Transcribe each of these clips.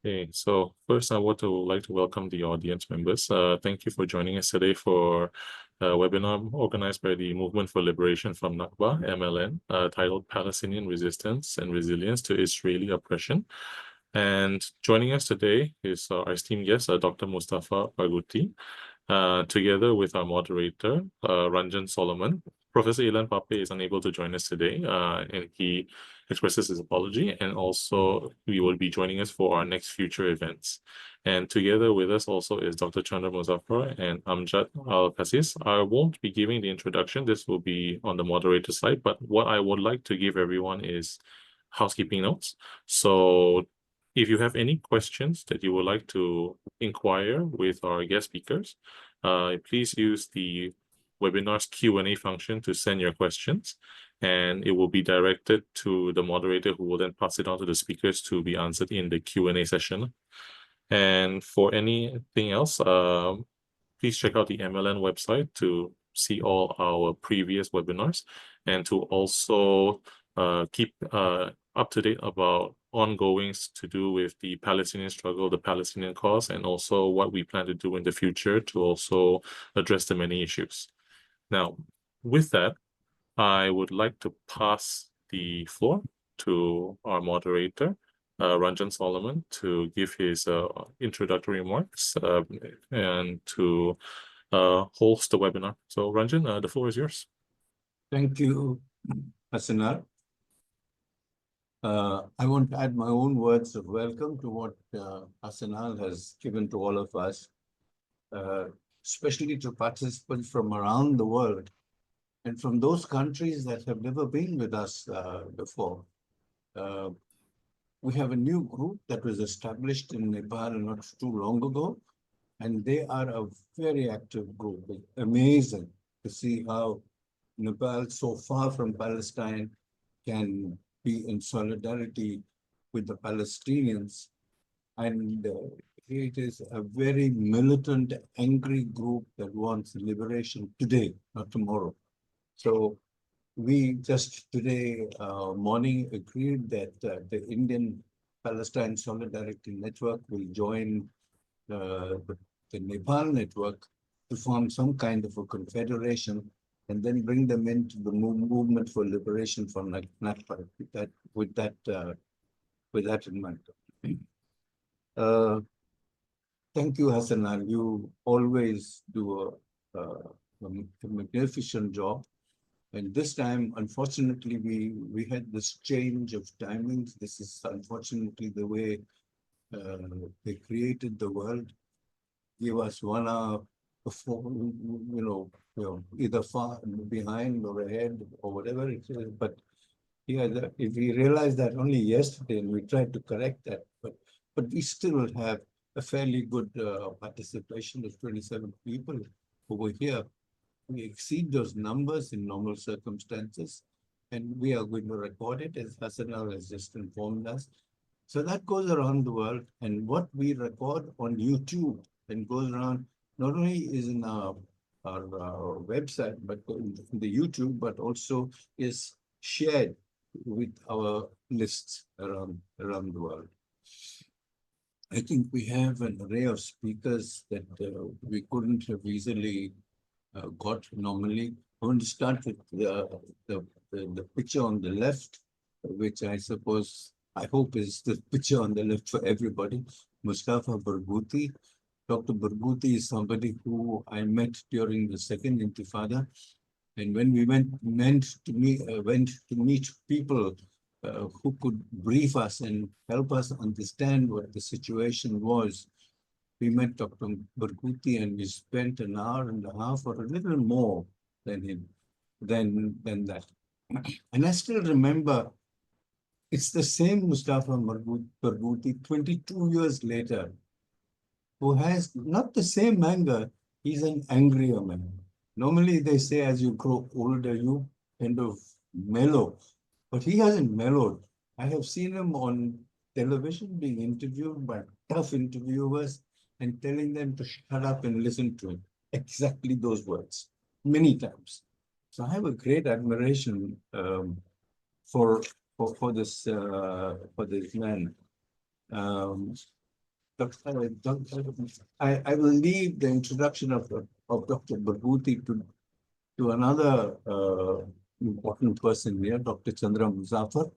Okay, so first I would like to welcome the audience members. Thank you for joining us today for a webinar organized by the Movement for Liberation from Nakba, MLN, titled Palestinian Resistance and Resilience to Israeli Oppression. And joining us today is our esteemed guest, Dr. Mustafa Barghouti, together with our moderator, Ranjan Solomon. Professor Ilan Pape is unable to join us today, and he expresses his apology, and also we will be joining us for our next future events. And together with us also is Dr. Chandra Muzaffar and Amjad Al-Qasis. I won't be giving the introduction. This will be on the moderator side, but what I would like to give everyone is housekeeping notes. So if you have any questions that you would like to inquire with our guest speakers, please use the webinar's Q&A function to send your questions, and it will be directed to the moderator, who will then pass it on to the speakers to be answered in the Q&A session. And for anything else, please check out the MLN website to see all our previous webinars, and to also keep up to date about ongoings to do with the Palestinian struggle, the Palestinian cause, and also what we plan to do in the future to also address the many issues. Now, with that, I would like to pass the floor to our moderator, Ranjan Solomon, to give his introductory remarks and to host the webinar. So, Ranjan, the floor is yours. Thank you, Hassanar. I want to add my own words of welcome to what Hassanar has given to all of us, especially to participants from around the world and from those countries that have never been with us before. We have a new group that was established in Nepal not too long ago, and they are a very active group. It's amazing to see how Nepal, so far from Palestine, can be in solidarity with the Palestinians. And it is a very militant, angry group that wants liberation today, not tomorrow. So we just today morning agreed that the Indian Palestine Solidarity Network will join the Nepal network to form some kind of a confederation, and then bring them into the movement for liberation from Nakba. With that in mind. Thank you, Hassanar. You always do a magnificent job. And this time, unfortunately, we had this change of timings. This is unfortunately the way they created the world. Give us 1 hour before, either far behind or ahead or whatever it is. But yeah, if we realized that only yesterday, and we tried to correct that, but we still have a fairly good participation of 27 people over here. We exceed those numbers in normal circumstances, and we are going to record it, as Hassanar has just informed us. So that goes around the world, and what we record on YouTube and goes around not only is in our website, but in the YouTube, but also is shared with our lists around the world. I think we have an array of speakers that we couldn't have easily got normally. I want to start with the picture on the left, which I hope is the picture on the left for everybody, Mustafa Barghouti. Dr. Barghouti is somebody who I met during the second Intifada. And when we went to meet people who could brief us and help us understand what the situation was, we met Dr. Barghouti, and we spent an hour and a half or a little more than that. And I still remember it's the same Mustafa Barghouti 22 years later, who has not the same anger. He's an angrier man. Normally they say as you grow older, you kind of mellow, but he hasn't mellowed. I have seen him on television being interviewed by tough interviewers and telling them to shut up and listen to him. Exactly those words, many times. So I have a great admiration for this man. I will leave the introduction of Dr. Barghouti to another important person here, Dr. Chandra Muzaffar,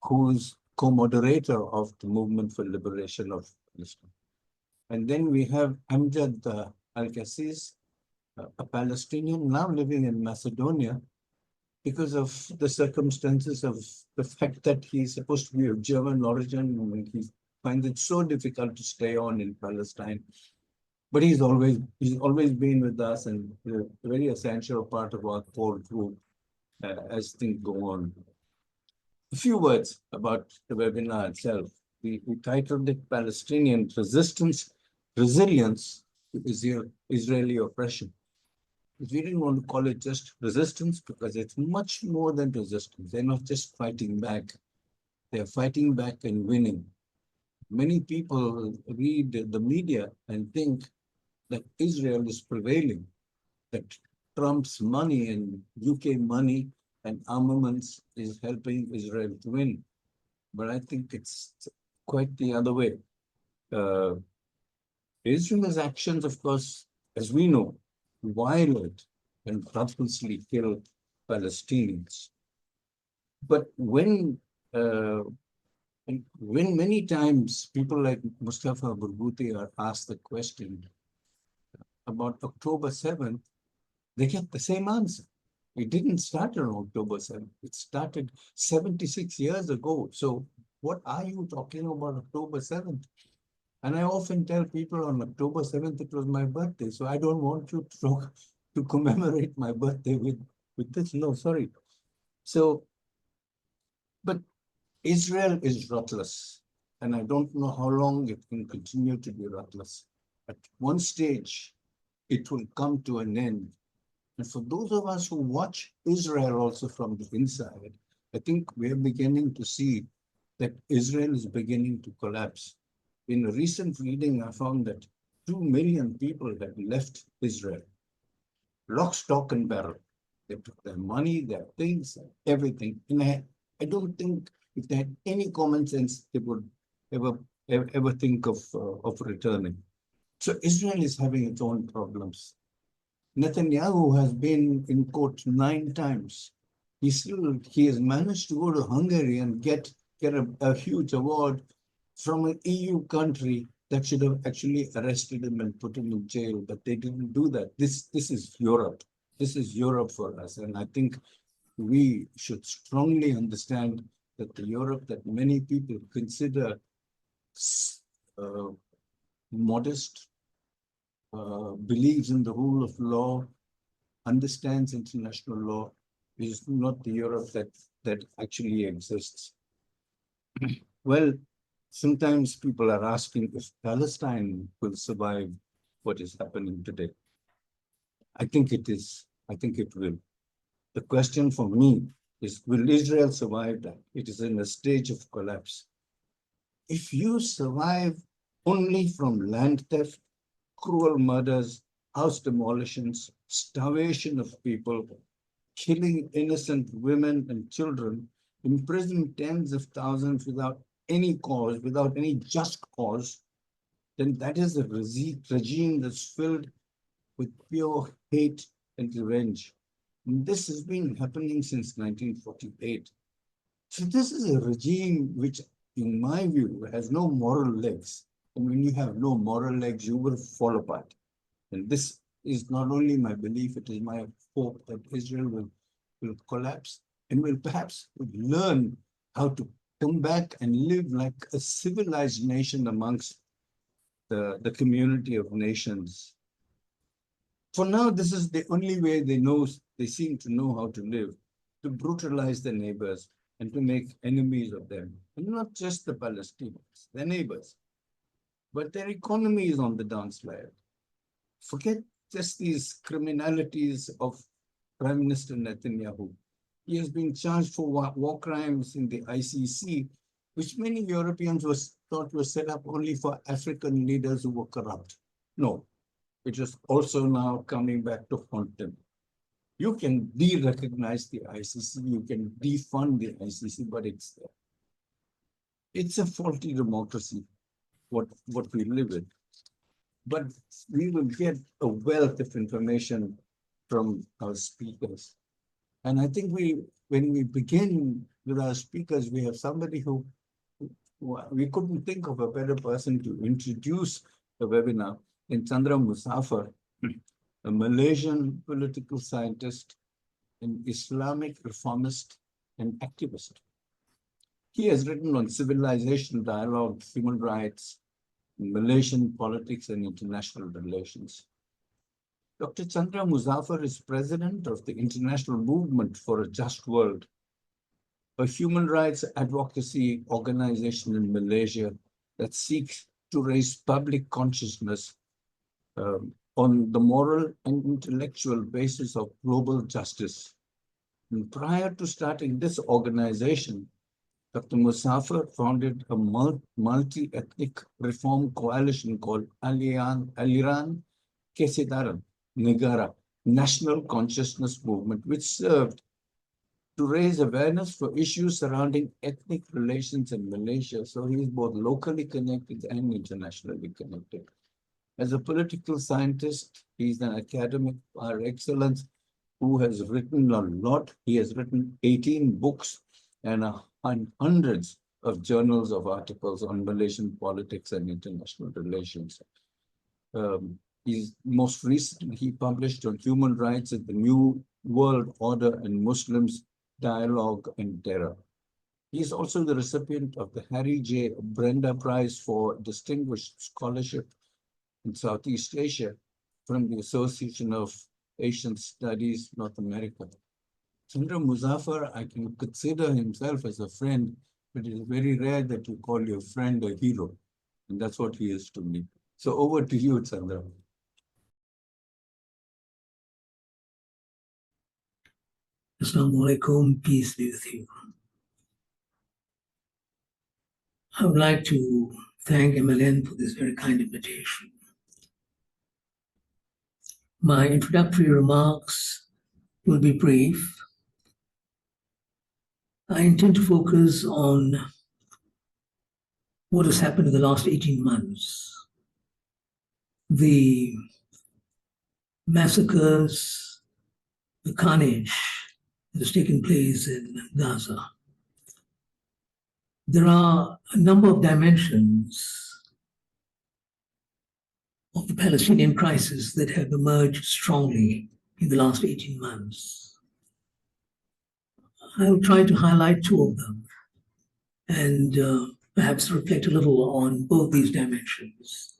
who's co-moderator of the Movement for Liberation of Palestine. And then we have Amjad Al-Kassis, a Palestinian now living in Macedonia because of the circumstances of the fact that he's supposed to be of German origin and he finds it so difficult to stay on in Palestine. But he's always been with us and a very essential part of our core group as things go on. A few words about the webinar itself. We titled it Palestinian Resistance, Resilience to Israeli Oppression. We didn't want to call it just resistance because it's much more than resistance. They're not just fighting back. They're fighting back and winning. Many people read the media and think that Israel is prevailing, that Trump's money and UK money and armaments is helping Israel to win. But I think it's quite the other way. Israel's actions, of course, as we know, violate and ruthlessly kill Palestinians. But when many times people like Mustafa Barghouti are asked the question about October 7th, they get the same answer. It didn't start on October 7th. It started 76 years ago. So what are you talking about October 7th? And I often tell people on October 7th, it was my birthday. So I don't want you to commemorate my birthday with this. No, sorry. So, but Israel is ruthless. And I don't know how long it can continue to be ruthless. At one stage, it will come to an end. And for those of us who watch Israel also from the inside, I think we're beginning to see that Israel is beginning to collapse. In a recent reading, I found that 2 million people had left Israel, lock, stock, and barrel. They took their money, their things, everything. And I don't think if they had any common sense, they would ever think of returning. So Israel is having its own problems. Netanyahu has been in court 9 times. He has managed to go to Hungary and get a huge award from an EU country that should have actually arrested him and put him in jail, but they didn't do that. This is Europe. This is Europe for us. And I think we should strongly understand that the Europe that many people consider modest, believes in the rule of law, understands international law, is not the Europe that actually exists. Well, sometimes people are asking if Palestine will survive what is happening today. I think it is. I think it will. The question for me is, will Israel survive that? It is in a stage of collapse. If you survive only from land theft, cruel murders, house demolitions, starvation of people, killing innocent women and children, imprison tens of thousands without any cause, without any just cause, then that is a regime that's filled with pure hate and revenge. And this has been happening since 1948. So this is a regime which, in my view, has no moral legs. And when you have no moral legs, you will fall apart. And this is not only my belief, it is my hope that Israel will collapse and will perhaps learn how to come back and live like a civilized nation amongst the community of nations. For now, this is the only way they seem to know how to live, to brutalize their neighbors and to make enemies of them. And not just the Palestinians, their neighbors. But their economy is on the downslide. Forget just these criminalities of Prime Minister Netanyahu. He has been charged for war crimes in the ICC, which many Europeans thought was set up only for African leaders who were corrupt. No, it is also now coming back to haunt them. You can de-recognize the ICC, you can defund the ICC, but it's there. It's a faulty democracy what we live in. But we will get a wealth of information from our speakers. And I think when we begin with our speakers, we have somebody who we couldn't think of a better person to introduce the webinar than Chandra Musafar, a Malaysian political scientist, an Islamic reformist, and activist. He has written on civilization, dialogue, human rights, Malaysian politics, and international relations. Dr. Chandra Musafar is president of the International Movement for a Just World, a human rights advocacy organization in Malaysia that seeks to raise public consciousness on the moral and intellectual basis of global justice. And prior to starting this organization, Dr. Musafar founded a multi-ethnic reform coalition called Aliran Kesedaran Negara, National Consciousness Movement, which served to raise awareness for issues surrounding ethnic relations in Malaysia. So he is both locally connected and internationally connected. As a political scientist, he's an academic par excellence who has written a lot. He has written 18 books and hundreds of journals of articles on Malaysian politics and international relations. Most recently, he published on human rights at the New World Order and Muslims, Dialogue and Terror. He is also the recipient of the Harry J. Brenda Prize for Distinguished Scholarship in Southeast Asia from the Association of Asian Studies, North America. Chandra Musafar, I can consider himself as a friend, but it is very rare that you call your friend a hero. And that's what he is to me. So over to you, Chandra. Assalamu alaikum, peace be with you. I would like to thank MLN for this very kind invitation. My introductory remarks will be brief. I intend to focus on what has happened in the last 18 months. The massacres, the carnage that has taken place in Gaza. There are a number of dimensions of the Palestinian crisis that have emerged strongly in the last 18 months. I'll try to highlight two of them and perhaps reflect a little on both these dimensions,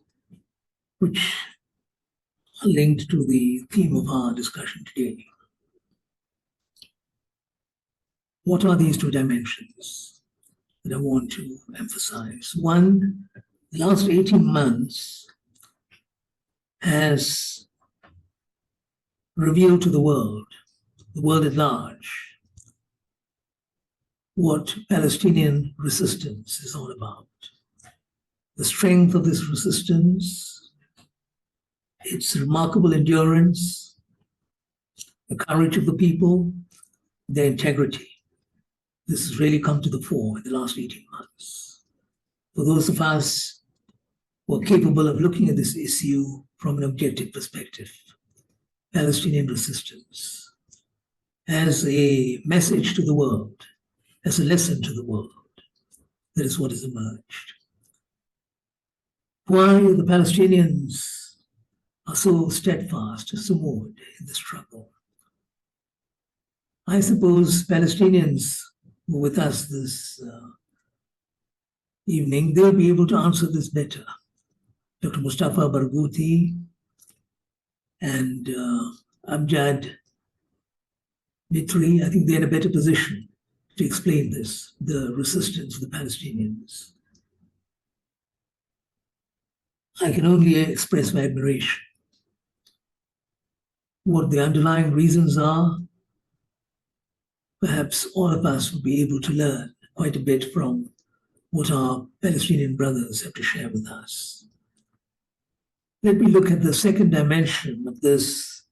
which are linked to the theme of our discussion today. What are these two dimensions that I want to emphasize? One, the last 18 months has revealed to the world at large, what Palestinian resistance is all about. The strength of this resistance, its remarkable endurance, the courage of the people, their integrity. This has really come to the fore in the last 18 months. For those of us who are capable of looking at this issue from an objective perspective, Palestinian resistance as a message to the world, as a lesson to the world. That is what has emerged. Why the Palestinians are so steadfast, so moored in the struggle. I suppose Palestinians who are with us this evening, they'll be able to answer this better. Dr. Mustafa Barghouti and Amjad Mitri, I think they're in a better position to explain this, the resistance of the Palestinians. I can only express my admiration. What the underlying reasons are, perhaps all of us will be able to learn quite a bit from what our Palestinian brothers have to share with us. Let me look at the second dimension of this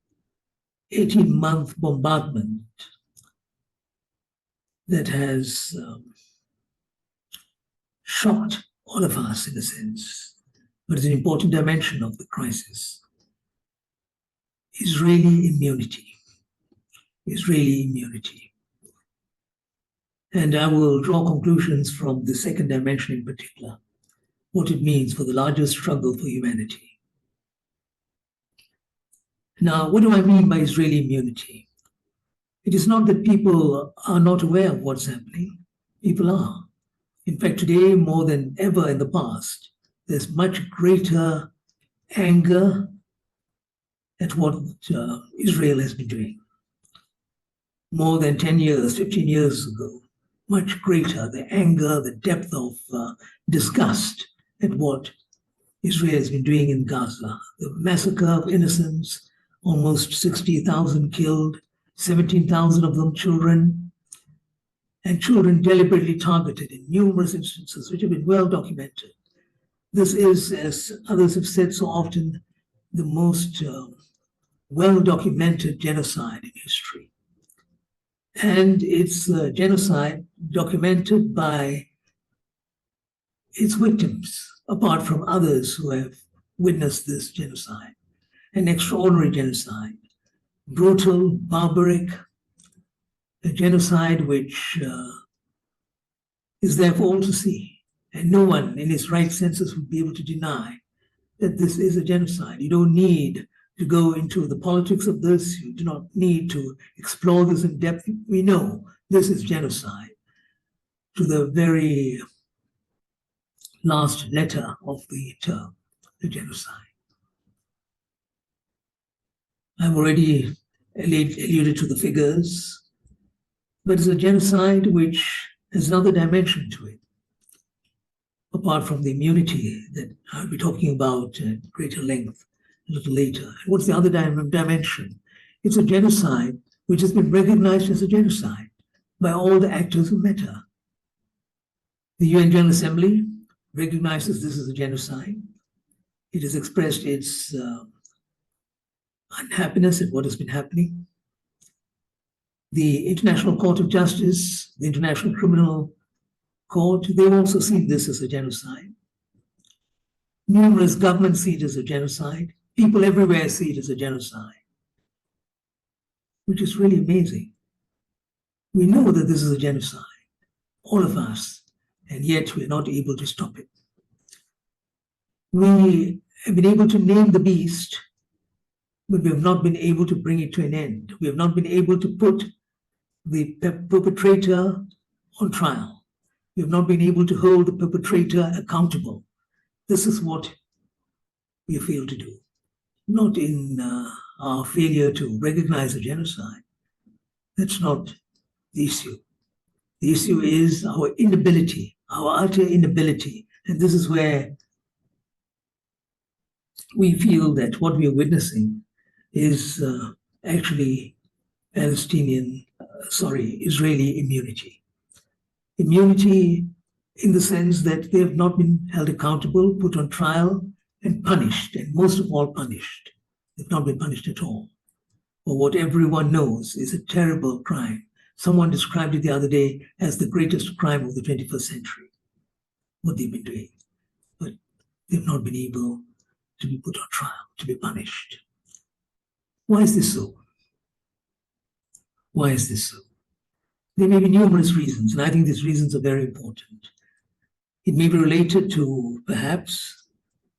18-month bombardment that has shocked all of us in a sense, but it's an important dimension of the crisis. Israeli immunity. Israeli immunity. And I will draw conclusions from the second dimension in particular, what it means for the larger struggle for humanity. Now, what do I mean by Israeli immunity? It is not that people are not aware of what's happening. People are. In fact, today, more than ever in the past, there's much greater anger at what Israel has been doing. More than 10 years, 15 years ago, much greater, the anger, the depth of disgust at what Israel has been doing in Gaza. The massacre of innocents, almost 60,000 killed, 17,000 of them children, and children deliberately targeted in numerous instances which have been well documented. This is, as others have said so often, the most well-documented genocide in history. And it's a genocide documented by its victims, apart from others who have witnessed this genocide. An extraordinary genocide, brutal, barbaric, a genocide which is there for all to see. And no one in his right senses would be able to deny that this is a genocide. You don't need to go into the politics of this. You do not need to explore this in depth. We know this is genocide to the very last letter of the term, the genocide. I've already alluded to the figures, but it's a genocide which has another dimension to it, apart from the immunity that I'll be talking about at greater length a little later. What's the other dimension? It's a genocide which has been recognized as a genocide by all the actors who matter. The UN General Assembly recognizes this as a genocide. It has expressed its unhappiness at what has been happening. The International Court of Justice, the International Criminal Court, they've also seen this as a genocide. Numerous governments see it as a genocide. People everywhere see it as a genocide, which is really amazing. We know that this is a genocide, all of us, and yet we're not able to stop it. We have been able to name the beast, but we have not been able to bring it to an end. We have not been able to put the perpetrator on trial. We have not been able to hold the perpetrator accountable. This is what we fail to do. Not in our failure to recognize a genocide. That's not the issue. The issue is our inability, our utter inability. And this is where we feel that what we are witnessing is actually Israeli immunity. Immunity in the sense that they have not been held accountable, put on trial, and punished, and most of all punished. They've not been punished at all for what everyone knows is a terrible crime. Someone described it the other day as the greatest crime of the 21st century, what they've been doing. But they've not been able to be put on trial, to be punished. Why is this so? Why is this so? There may be numerous reasons, and I think these reasons are very important. It may be related to, perhaps,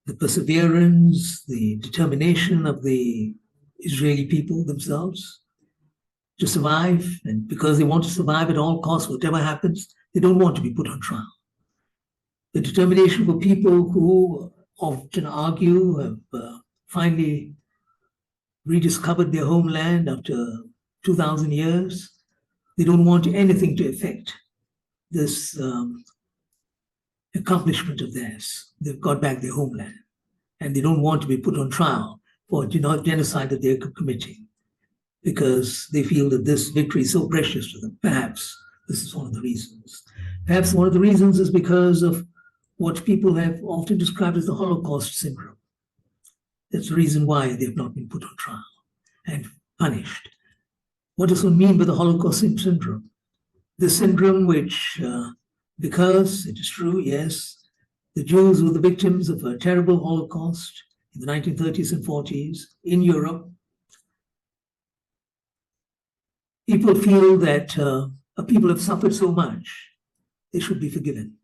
the perseverance, the determination of the Israeli people themselves to survive, and because they want to survive at all costs, whatever happens, they don't want to be put on trial. The determination for people who often argue have finally rediscovered their homeland after 2,000 years. They don't want anything to affect this accomplishment of theirs. They've got back their homeland, and they don't want to be put on trial for genocide that they're committing, because they feel that this victory is so precious to them. Perhaps this is one of the reasons. Perhaps one of the reasons is because of what people have often described as the Holocaust syndrome. That's the reason why they've not been put on trial and punished. What does one mean by the Holocaust syndrome? The syndrome which, because it is true, yes, The Jews were the victims of a terrible Holocaust in the 1930s and 40s in Europe. People feel that people have suffered so much, they should be forgiven.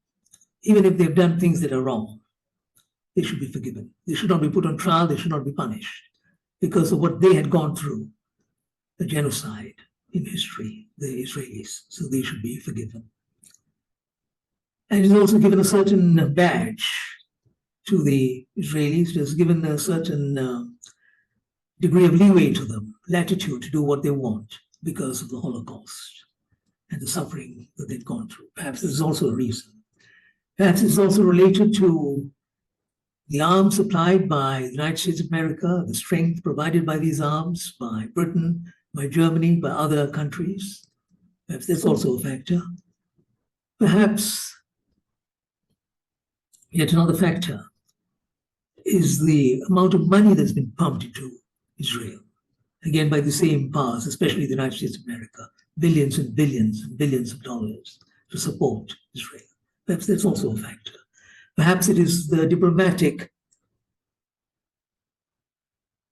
Even if they've done things that are wrong, they should be forgiven. They should not be put on trial, they should not be punished because of what they had gone through, a genocide in history, the Israelis, so they should be forgiven. And it's also given a certain badge to the Israelis. It has given a certain degree of leeway to them, latitude to do what they want because of the Holocaust and the suffering that they've gone through. Perhaps there's also a reason. Perhaps it's also related to the arms supplied by the United States of America, the strength provided by these arms by Britain, by Germany, by other countries. Perhaps that's also a factor. Perhaps yet another factor is the amount of money that's been pumped into Israel, again by the same powers, especially the United States of America, billions and billions and billions of dollars to support Israel. Perhaps that's also a factor. Perhaps it is the diplomatic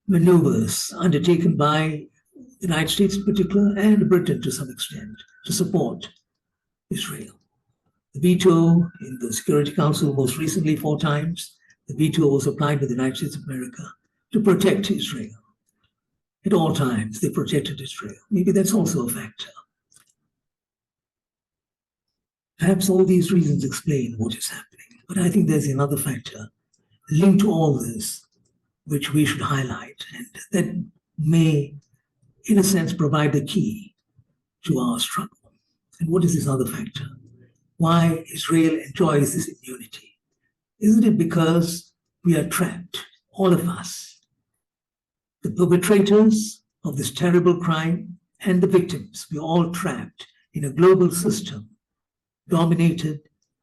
maneuvers undertaken by the United States in particular and Britain to some extent to support Israel. The veto in the Security Council most recently 4 times, the veto was applied by the United States of America to protect Israel. At all times, they protected Israel. Maybe that's also a factor. Perhaps all these reasons explain what is happening. But I think there's another factor linked to all this, which we should highlight, and that may, in a sense, provide the key to our struggle. And what is this other factor? Why Israel enjoys this immunity? Isn't it because we are trapped, all of us, the perpetrators of this terrible crime and the victims? We're all trapped in a global system dominated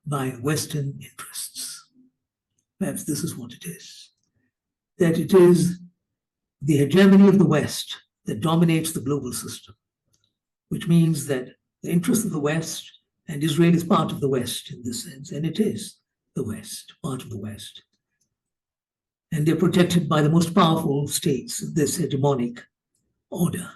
by Western interests. Perhaps this is what it is. That it is the hegemony of the West that dominates the global system, which means that the interests of the West, and Israel is part of the West in this sense, and it is the West, part of the West. And they're protected by the most powerful states of this hegemonic order.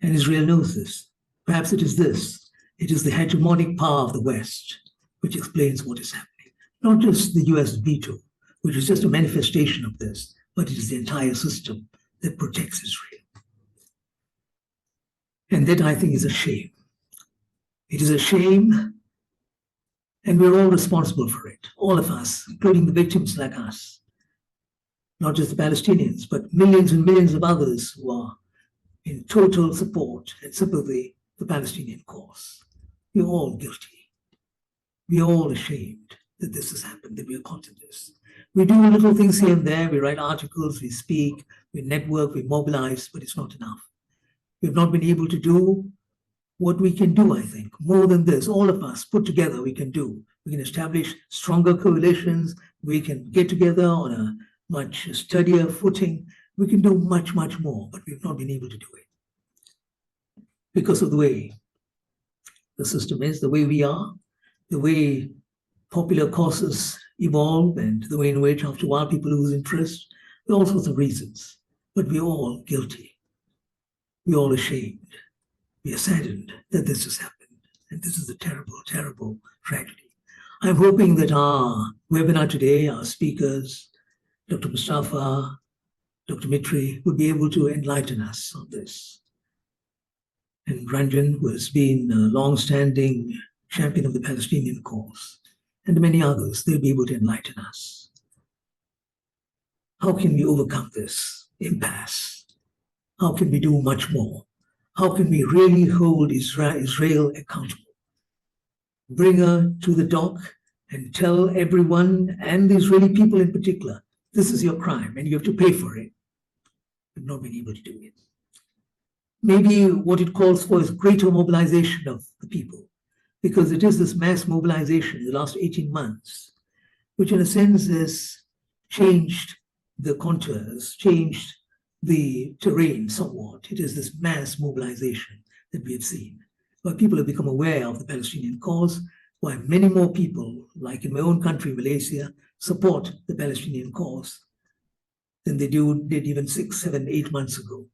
And Israel knows this. Perhaps it is this. It is the hegemonic power of the West which explains what is happening. Not just the US veto, which is just a manifestation of this, but it is the entire system that protects Israel. And that, I think, is a shame. It is a shame, and we're all responsible for it, all of us, including the victims like us. Not just the Palestinians, but millions and millions of others who are in total support and sympathy for the Palestinian cause. We're all guilty. We're all ashamed that this has happened, that we are caught in this. We do little things here and there. We write articles, we speak, we network, we mobilize, but it's not enough. We've not been able to do what we can do, I think. More than this, all of us put together, we can do. We can establish stronger coalitions. We can get together on a much steadier footing. We can do much, much more, but we've not been able to do it because of the way the system is, the way we are, the way popular causes evolve, and the way in which, after a while, people lose interest. There are all sorts of reasons, but we're all guilty. We're all ashamed. We are saddened that this has happened, and this is a terrible, terrible tragedy. I'm hoping that our webinar today, our speakers, Dr. Mustafa, Dr. Mitri, will be able to enlighten us on this. And Ranjan, who has been a long-standing champion of the Palestinian cause, and many others, they'll be able to enlighten us. How can we overcome this impasse? How can we do much more? How can we really hold Israel accountable? Bring her to the dock and tell everyone, and the Israeli people in particular, this is your crime and you have to pay for it. We've not been able to do it. Maybe what it calls for is greater mobilization of the people, because it is this mass mobilization in the last 18 months, which in a sense has changed the contours, changed the terrain somewhat. It is this mass mobilization that we have seen, where people have become aware of the Palestinian cause. why many more people, like in my own country, Malaysia, support the Palestinian cause than they did even 6, 7, 8 months ago.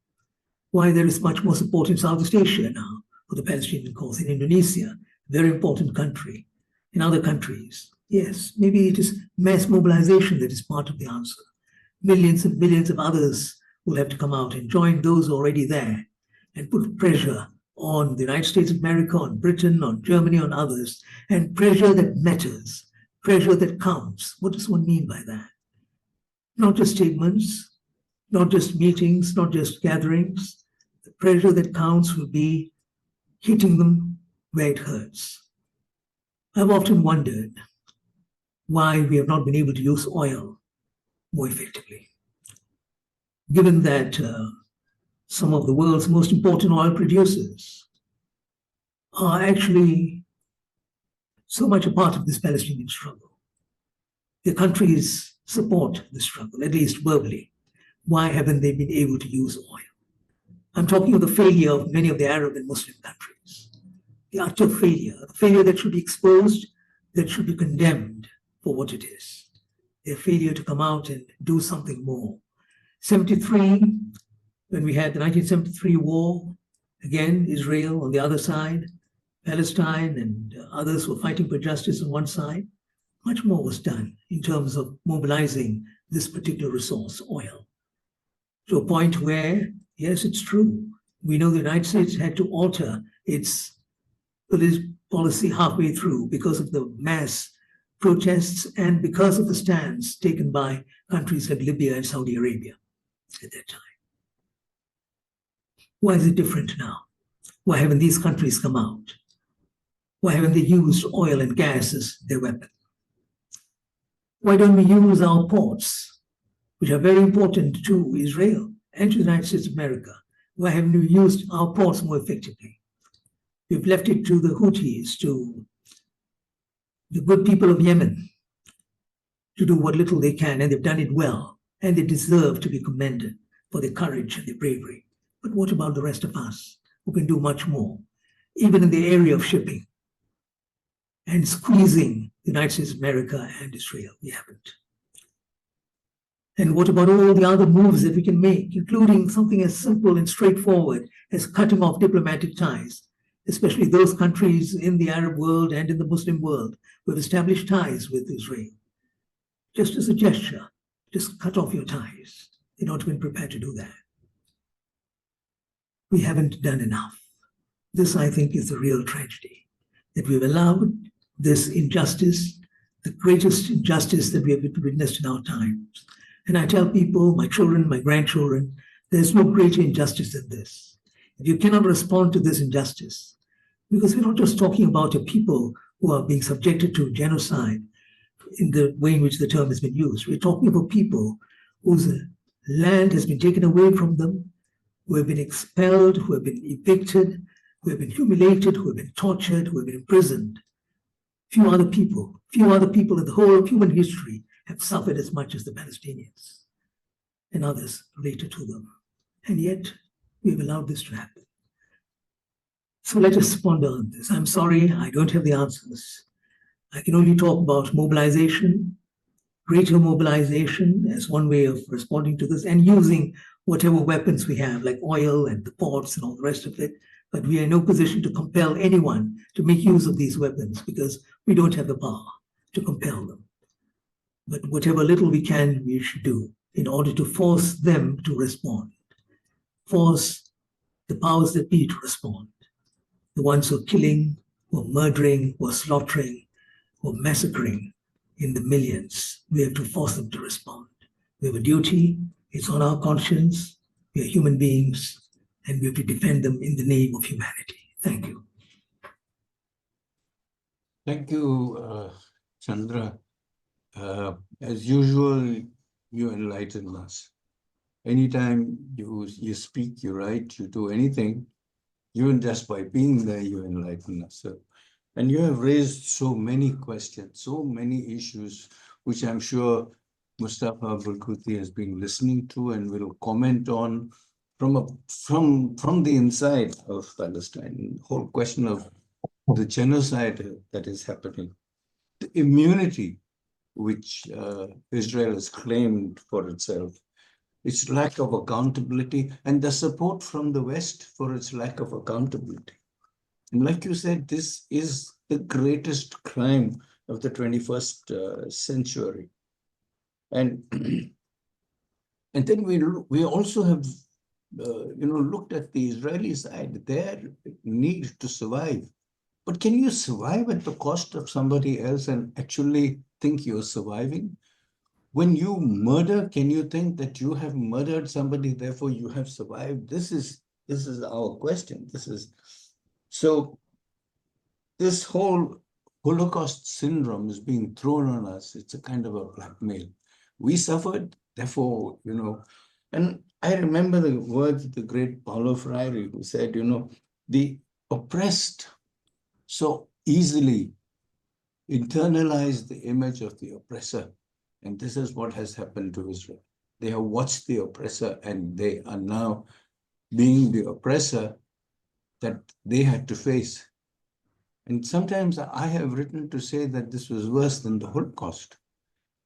Why there is much more support in Southeast Asia now for the Palestinian cause, in Indonesia, a very important country, in other countries. Yes, maybe it is mass mobilization that is part of the answer. Millions and millions of others will have to come out and join those already there and put pressure on the United States of America, on Britain, on Germany, on others, and pressure that matters, pressure that counts. What does one mean by that? Not just statements, not just meetings, not just gatherings. The pressure that counts will be hitting them where it hurts. I've often wondered why we have not been able to use oil more effectively, given that some of the world's most important oil producers are actually so much a part of this Palestinian struggle. Their countries support the struggle, at least verbally. Why haven't they been able to use oil? I'm talking of the failure of many of the Arab and Muslim countries. The utter failure, the failure that should be exposed, that should be condemned for what it is. Their failure to come out and do something more. 73, when we had the 1973 war, again, Israel on the other side, Palestine and others were fighting for justice on one side. Much more was done in terms of mobilizing this particular resource, oil, to a point where, yes, it's true, we know the United States had to alter its policy halfway through because of the mass protests and because of the stands taken by countries like Libya and Saudi Arabia at that time. Why is it different now? Why haven't these countries come out? Why haven't they used oil and gas as their weapon? Why don't we use our ports, which are very important to Israel and to the United States of America? Why haven't we used our ports more effectively? We've left it to the Houthis, to the good people of Yemen, to do what little they can, and they've done it well, and they deserve to be commended for their courage and their bravery. But what about the rest of us, who can do much more, even in the area of shipping and squeezing the United States of America and Israel? We haven't. And what about all the other moves that we can make, including something as simple and straightforward as cutting off diplomatic ties, especially those countries in the Arab world and in the Muslim world who have established ties with Israel? Just as a gesture, just cut off your ties. They've not been prepared to do that. We haven't done enough. This, I think, is the real tragedy, that we've allowed this injustice, the greatest injustice that we have witnessed in our times. And I tell people, my children, my grandchildren, there's no greater injustice than this. If you cannot respond to this injustice, because we're not just talking about a people who are being subjected to genocide in the way in which the term has been used. We're talking about people whose land has been taken away from them, who have been expelled, who have been evicted, who have been humiliated, who have been tortured, who have been imprisoned. Few other people in the whole of human history have suffered as much as the Palestinians and others related to them. And yet, we've allowed this to happen. So let us ponder on this. I'm sorry, I don't have the answers. I can only talk about mobilization, greater mobilization as one way of responding to this, and using whatever weapons we have, like oil and the ports and all the rest of it. But we are in no position to compel anyone to make use of these weapons because we don't have the power to compel them. But whatever little we can, we should do in order to force them to respond, force the powers that be to respond. The ones who are killing, who are murdering, who are slaughtering, who are massacring in the millions, we have to force them to respond. We have a duty, it's on our conscience, we are human beings, and we have to defend them in the name of humanity. Thank you. Thank you, Chandra. As usual, you enlighten us. Anytime you speak, you write, you do anything, even just by being there, you enlighten us. So, and you have raised so many questions, so many issues, which I'm sure Mustafa Barghouti has been listening to and will comment on from the inside of Palestine. The whole question of the genocide that is happening, the immunity which Israel has claimed for itself, its lack of accountability, and the support from the West for its lack of accountability. And like you said, this is the greatest crime of the 21st century. And and then we also have looked at the Israeli side, their need to survive. But can you survive at the cost of somebody else and actually think you're surviving? When you murder, can you think that you have murdered somebody, therefore you have survived? This is our question. So this whole Holocaust syndrome is being thrown on us. It's a kind of a blackmail. We suffered, therefore, and I remember the words of the great Paulo Freire, who said, the oppressed so easily internalize the image of the oppressor. And this is what has happened to Israel. They have watched the oppressor and they are now being the oppressor that they had to face. And sometimes I have written to say that this was worse than the Holocaust.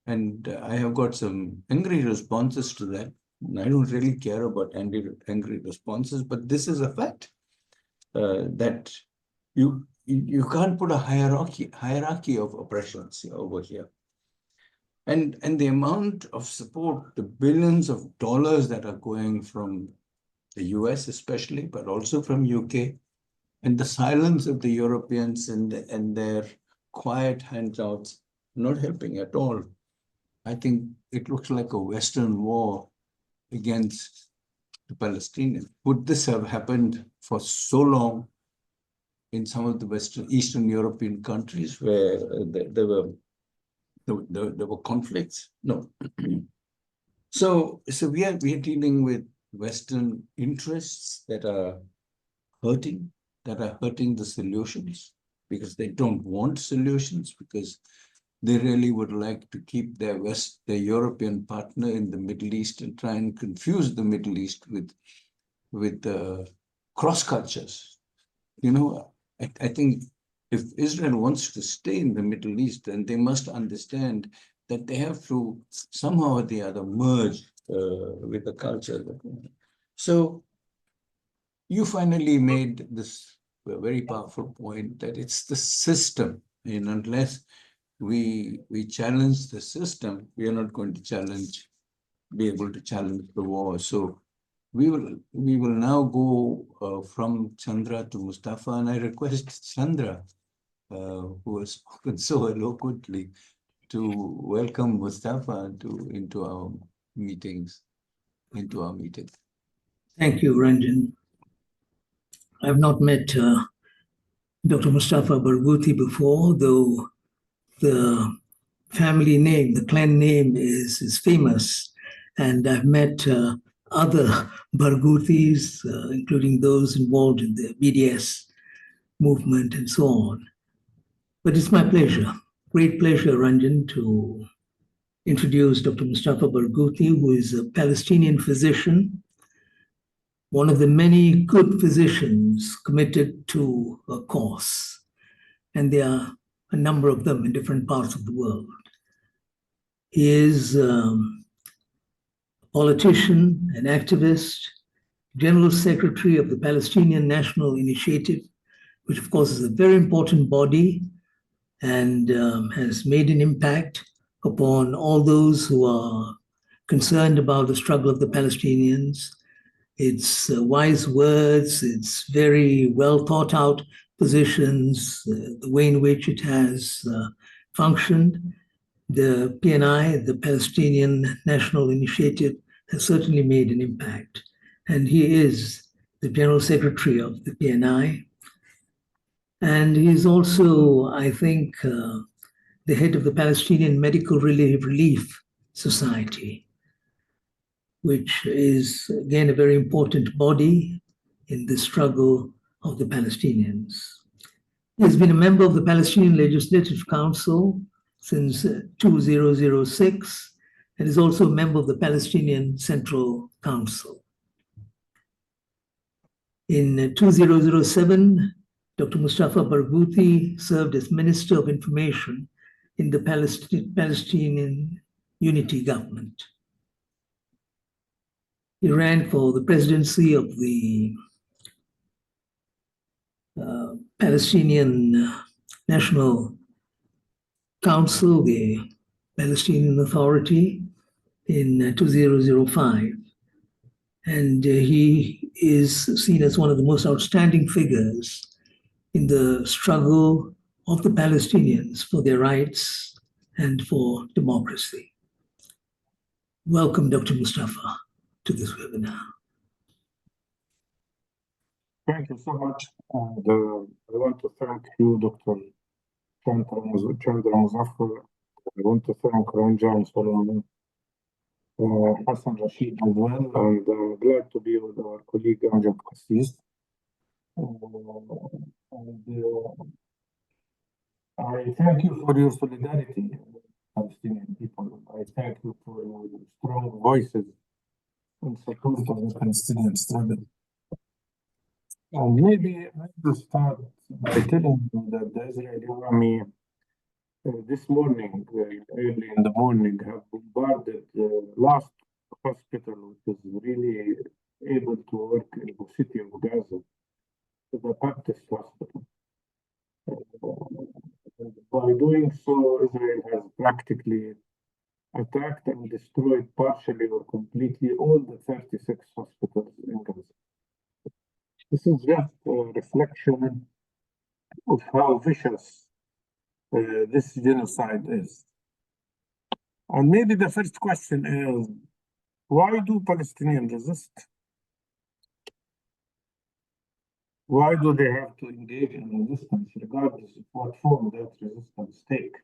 And I have got some angry responses to that. And I don't really care about angry responses, but this is a fact that you can't put a hierarchy of oppressions over here. And the amount of support, the billions of dollars that are going from the US especially, but also from UK, and the silence of the Europeans and their quiet handouts, not helping at all. I think it looks like a Western war against the Palestinians. Would this have happened for so long in some of the Eastern European countries where there were conflicts? No. So we are dealing with Western interests that are hurting the solutions, because they don't want solutions, because they really would like to keep their European partner in the Middle East and try and confuse the Middle East with cross cultures. I think if Israel wants to stay in the Middle East, then they must understand that they have to somehow or the other merge with the culture. So you finally made this very powerful point that it's the system, and unless we challenge the system, we are not going to be able to challenge the war. So we will now go from Chandra to Mustafa, and I request Chandra, who has spoken so eloquently, to welcome Mustafa into our meeting. Thank you, Ranjan. I've not met Dr. Mustafa Barghouti before, though the family name, the clan name is famous. And I've met other Barghoutis, including those involved in the BDS movement and so on. But it's my pleasure, great pleasure, Ranjan, to introduce Dr. Mustafa Barghouti, who is a Palestinian physician, one of the many good physicians committed to a cause. And there are a number of them in different parts of the world. He is a politician, an activist, General Secretary of the Palestinian National Initiative, which of course is a very important body and has made an impact upon all those who are concerned about the struggle of the Palestinians. Its wise words, its very well thought out positions, the way in which it has functioned. The PNI, the Palestinian National Initiative, has certainly made an impact. And he is the General Secretary of the PNI. And he's also, I think, the head of the Palestinian Medical Relief Society, which is, again, a very important body in the struggle of the Palestinians. He has been a member of the Palestinian Legislative Council since 2006 and is also a member of the Palestinian Central Council. In 2007, Dr. Mustafa Barghouti served as Minister of Information in the Palestinian Unity Government. He ran for the presidency of the Palestinian National Council, the Palestinian Authority, in 2005. And he is seen as one of the most outstanding figures in the struggle of the Palestinians for their rights and for democracy. Welcome, Dr. Mustafa, to this webinar. Thank you so much. And I want to thank you, Dr. Chandra Muzaffar. I want to thank Ranjan Solomon, Hassan Rashid as well, and I'm glad to be with our colleague Amjad Qassis. I thank you for your solidarity with Palestinian people. I thank you for your strong voices in support of the Palestinian struggle. And maybe I will start by telling you that the Israeli army this morning, early in the morning, have bombarded the last hospital which is really able to work in the city of Gaza, the Baptist hospital. By doing so, Israel has practically attacked and destroyed partially or completely all the 36 hospitals in Gaza. This is just a reflection of how vicious this genocide is. And maybe the first question is, why do Palestinians resist? Why do they have to engage in resistance, regardless of what form that resistance take?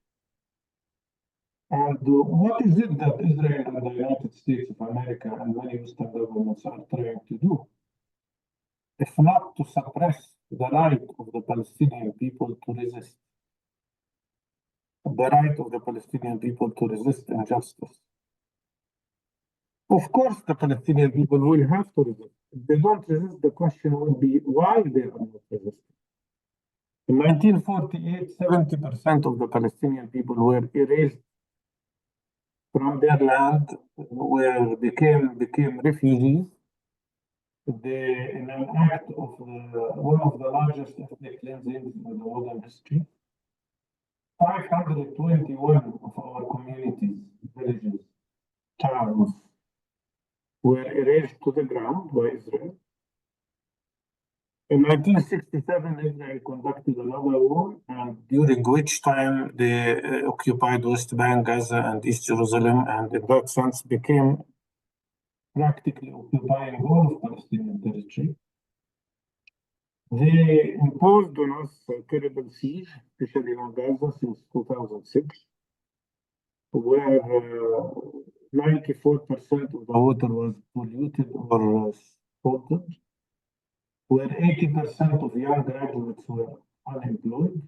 And what is it that Israel and the United States of America and many Western governments are trying to do? If not to suppress the right of the Palestinian people to resist. The right of the Palestinian people to resist injustice. Of course, the Palestinian people will have to resist. If they don't resist, the question will be why they are not resisting. In 1948, 70% of the Palestinian people were erased from their land, became refugees. In an act of one of the largest ethnic cleansings in the modern history, 521 of our communities, villages, towns were erased to the ground by Israel. In 1967, Israel conducted another war, and during which time they occupied West Bank, Gaza, and East Jerusalem, and in that sense became practically occupying all of Palestinian territory. They imposed on us a terrible siege, especially on Gaza since 2006, where 94% of the water was polluted or salted, where 80% of young graduates were unemployed,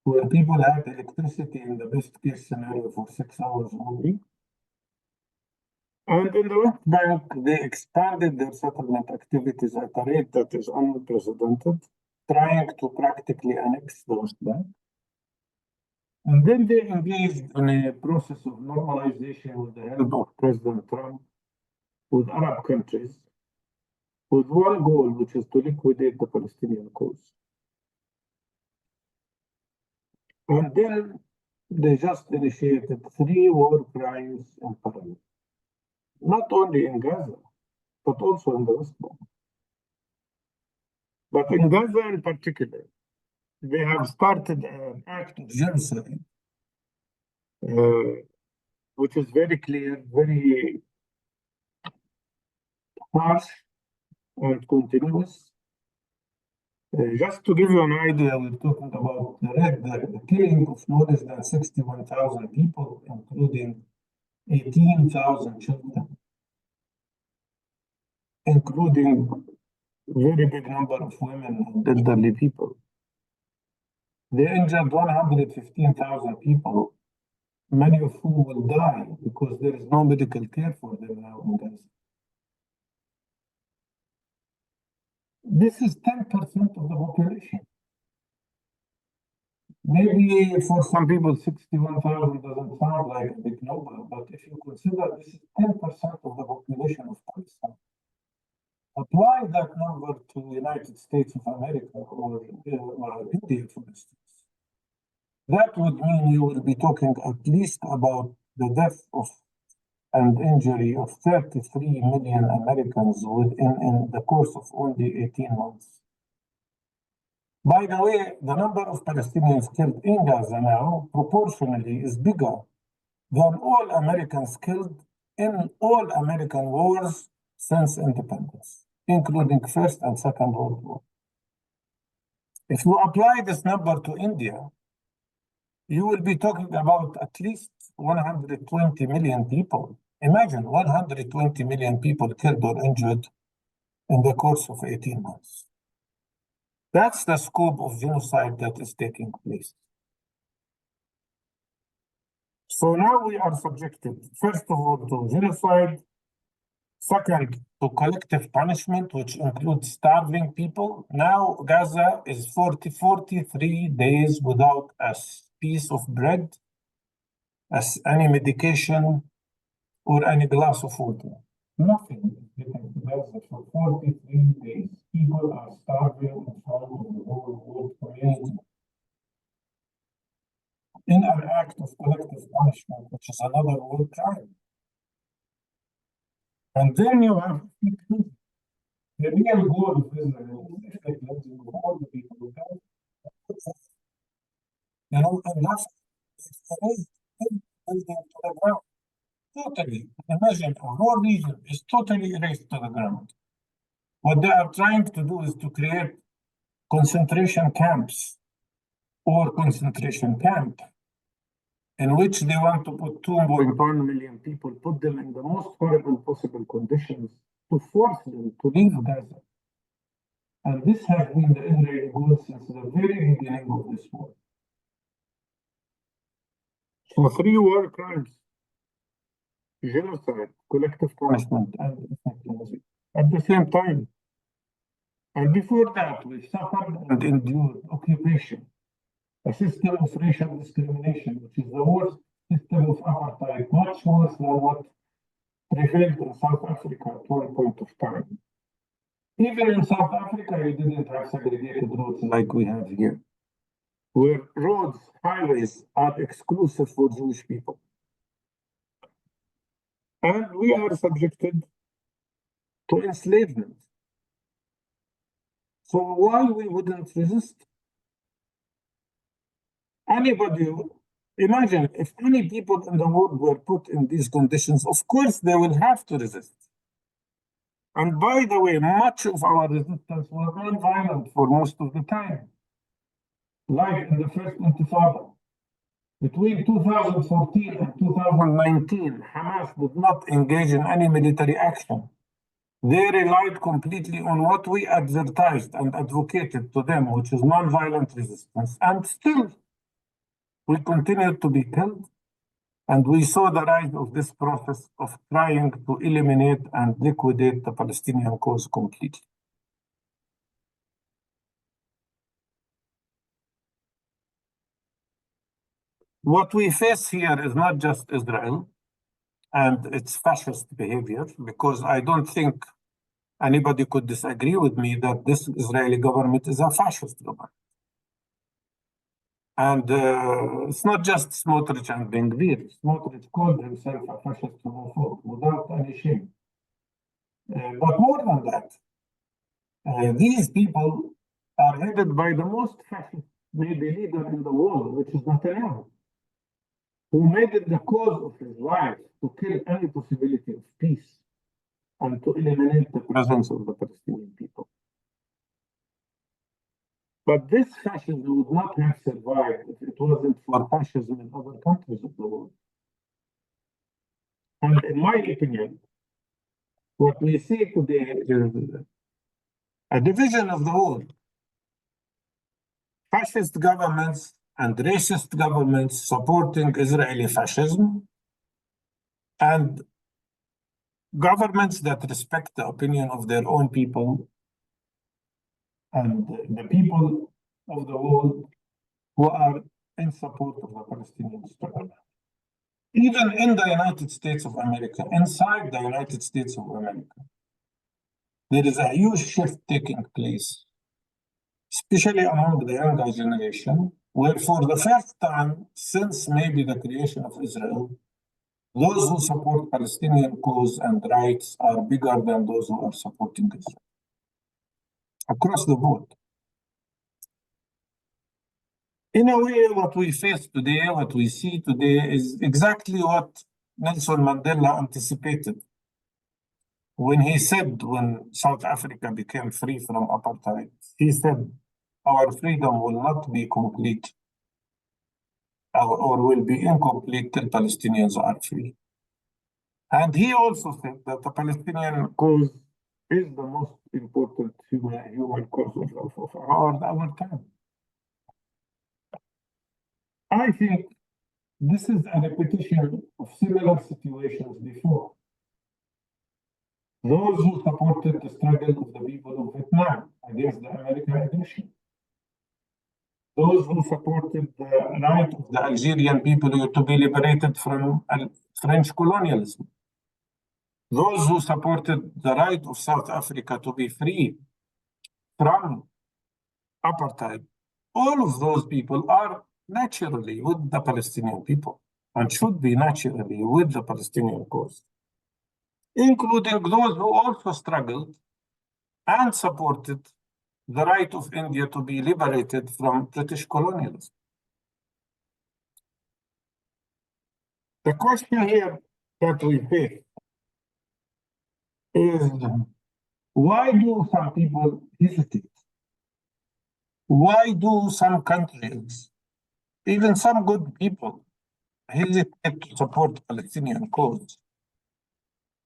where people had electricity in the best case scenario for 6 hours only. And in the West Bank, they expanded their settlement activities at a rate that is unprecedented, trying to practically annex the West Bank. And then they engaged in a process of normalization with the help of President Trump with Arab countries, with one goal, which is to liquidate the Palestinian cause. And then they just initiated 3 war crimes in parallel. Not only in Gaza, but also in the West Bank. But in Gaza in particular, they have started an act of genocide, which is very clear, very harsh and continuous. Just to give you an idea, we're talking about the killing of more than 61,000 people, including 18,000 children, including a very big number of women and elderly people. They injured 115,000 people, many of whom will die because there is no medical care for them now in Gaza. This is 10% of the population. Maybe for some people, 61,000 doesn't sound like a big number, but if you consider this is 10% of the population of Palestine, apply that number to the United States of America or India, for instance. That would mean you will be talking at least about the death of and injury of 33 million Americans in the course of only 18 months. By the way, the number of Palestinians killed in Gaza now proportionally is bigger than all Americans killed in all American wars since independence, including First and Second World War. If you apply this number to India, you will be talking about at least 120 million people. Imagine 120 million people killed or injured in the course of 18 months. That's the scope of genocide that is taking place. So now we are subjected, first of all, to genocide, second, to collective punishment, which includes starving people. Now Gaza is 43 days without a piece of bread, as any medication, or any glass of water. Nothing is getting to Gaza for 43 days. People are starving in front of the whole world community in an act of collective punishment, which is another war crime. And then you have the real goal of Israel is the cleansing of all the people of Gaza. You know, and that's building to the ground. Totally. Imagine a whole region is totally erased to the ground. What they are trying to do is to create concentration camps or concentration camp in which they want to put 2.1 million people, put them in the most horrible possible conditions to force them to leave Gaza. And this has been the Israeli goal since the very beginning of this war. So 3 war crimes: genocide, collective punishment, and ethnic cleansing at the same time. And before that, we suffered and endured occupation, a system of racial discrimination, which is the worst system of apartheid, much worse than what prevailed in South Africa at one point of time. Even in South Africa, you didn't have segregated roads like we have here, where roads, highways are exclusive for Jewish people. And we are subjected to enslavement. So why we wouldn't resist? Anybody, imagine if any people in the world were put in these conditions, of course they will have to resist. And by the way, much of our resistance was non-violent for most of the time. Like in the first Intifada. Between 2014 and 2019, Hamas did not engage in any military action. They relied completely on what we advertised and advocated to them, which is non-violent resistance. And still, we continued to be killed. And we saw the rise of this process of trying to eliminate and liquidate the Palestinian cause completely. What we face here is not just Israel and its fascist behavior, because I don't think anybody could disagree with me that this Israeli government is a fascist government. And it's not just Smotrich and Ben Gvir. Smotrich called himself a fascist homophobe without any shame. But more than that, these people are headed by the most fascist maybe leader in the world, which is Netanyahu, who made it the cause of his life to kill any possibility of peace and to eliminate the presence of the Palestinian people. But this fascism would not have survived if it wasn't for fascism in other countries of the world. And in my opinion, what we see today is a division of the world. Fascist governments and racist governments supporting Israeli fascism, and governments that respect the opinion of their own people and the people of the world who are in support of the Palestinian struggle. Even in the United States of America, inside the United States of America, there is a huge shift taking place, especially among the younger generation, where for the first time since maybe the creation of Israel, those who support Palestinian cause and rights are bigger than those who are supporting Israel across the board. In a way, what we face today, what we see today is exactly what Nelson Mandela anticipated when he said, when South Africa became free from apartheid, he said, our freedom will not be complete or will be incomplete till Palestinians are free. And he also said that the Palestinian cause is the most important human cause of our time. I think this is a repetition of similar situations before. Those who supported the struggle of the people of Vietnam against the American aggression. Those who supported the right of the Algerian people to be liberated from French colonialism. Those who supported the right of South Africa to be free from apartheid. All of those people are naturally with the Palestinian people and should be naturally with the Palestinian cause, including those who also struggled and supported the right of India to be liberated from British colonialism. The question here that we face is, why do some people hesitate? Why do some countries, even some good people, hesitate to support the Palestinian cause?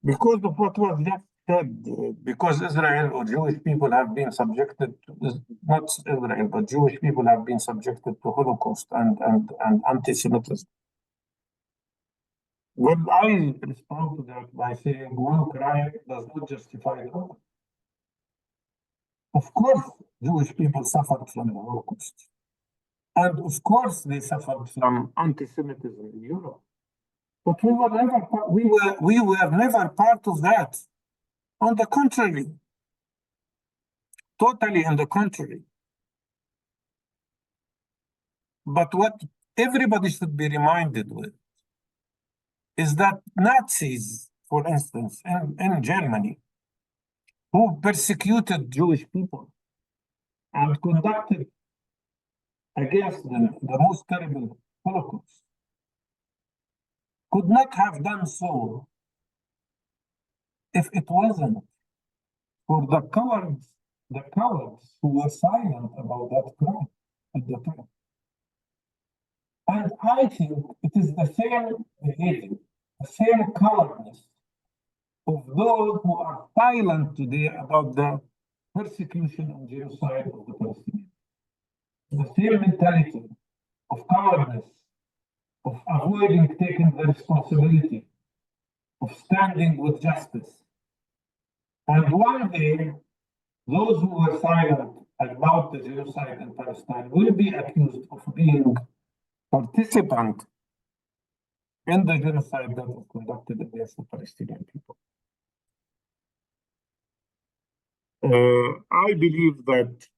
Because of what was just said, because Israel or Jewish people have been subjected to, not Israel, but Jewish people have been subjected to Holocaust and anti-Semitism. Well, I respond to that by saying one crime does not justify the other. Of course, Jewish people suffered from the Holocaust. And of course, they suffered from anti-Semitism in Europe. But we were never part of that. On the contrary, totally on the contrary. But what everybody should be reminded with is that Nazis, for instance, in Germany, who persecuted Jewish people and conducted against them the most terrible Holocaust, could not have done so if it wasn't for the cowards who were silent about that crime at the time. And I think it is the same behavior, the same cowardness of those who are silent today about the persecution and genocide of the Palestinians. The same mentality of cowardness, of avoiding taking the responsibility, of standing with justice. And one day, those who were silent about the genocide in Palestine will be accused of being participant in the genocide that was conducted against the Palestinian people. I believe that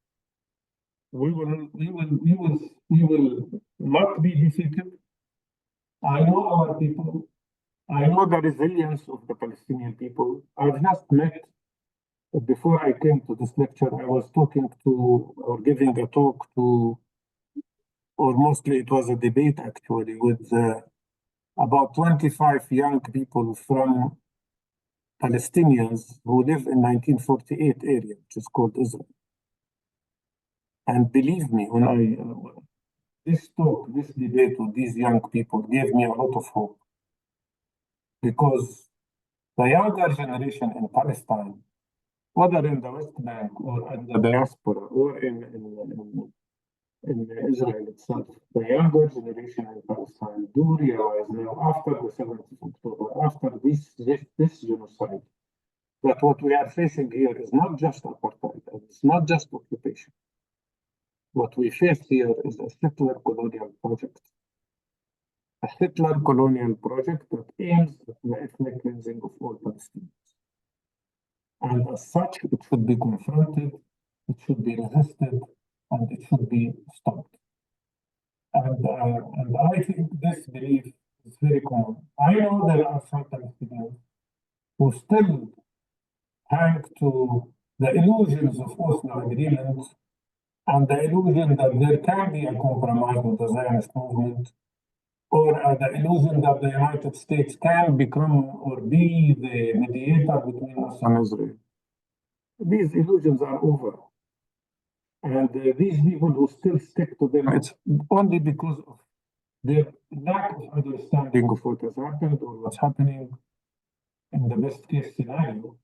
we will not be defeated. I know our people. I know the resilience of the Palestinian people. I've just met, before I came to this lecture, I was talking to, or giving a talk to, or mostly it was a debate actually, with about 25 young people from Palestinians who live in 1948 area, which is called Israel. And believe me, when this debate with these young people gave me a lot of hope. Because the younger generation in Palestine, whether in the West Bank or in the diaspora or in Israel itself, the younger generation in Palestine do realize now, after the 7th of October, after this genocide, But what we are facing here is not just apartheid, and it's not just occupation. What we face here is a settler colonial project. A settler colonial project that aims at the ethnic cleansing of all Palestinians. And as such, it should be confronted, it should be resisted, and it should be stopped. And I think this belief is very common. I know there are some Palestinians who still hang to the illusions of Oslo agreements and the illusion that there can be a compromise with the Zionist movement, or the illusion that the United States can become or be the mediator between us and Israel. These illusions are over. And these people who still stick to them, it's only because of their lack of understanding of what has happened or what's happening in the best case scenario.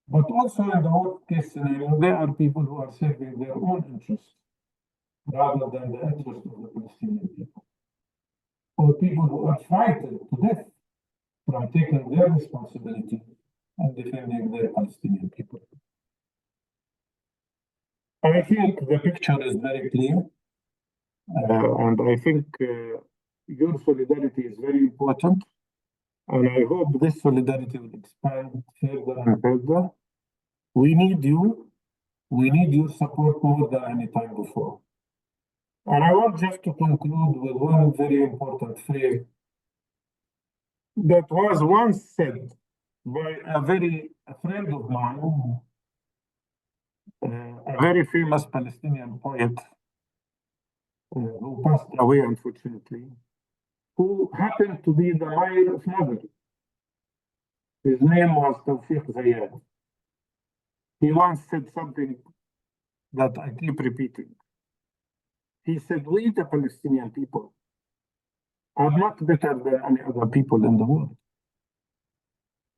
But also in the worst case scenario, there are people who are serving their own interests rather than the interests of the Palestinian people. Or people who are frightened to death from taking their responsibility and defending their Palestinian people. I think the picture is very clear, and I think your solidarity is very important, and I hope this solidarity will expand further and further. We need you. We need your support more than any time before. And I want just to conclude with one very important phrase that was once said by a friend of mine, a very famous Palestinian poet who passed away, unfortunately, who happened to be the mayor of Nazareth. His name was Tawfiq Zayad. He once said something that I keep repeating. He said, we, the Palestinian people, are not better than any other people in the world.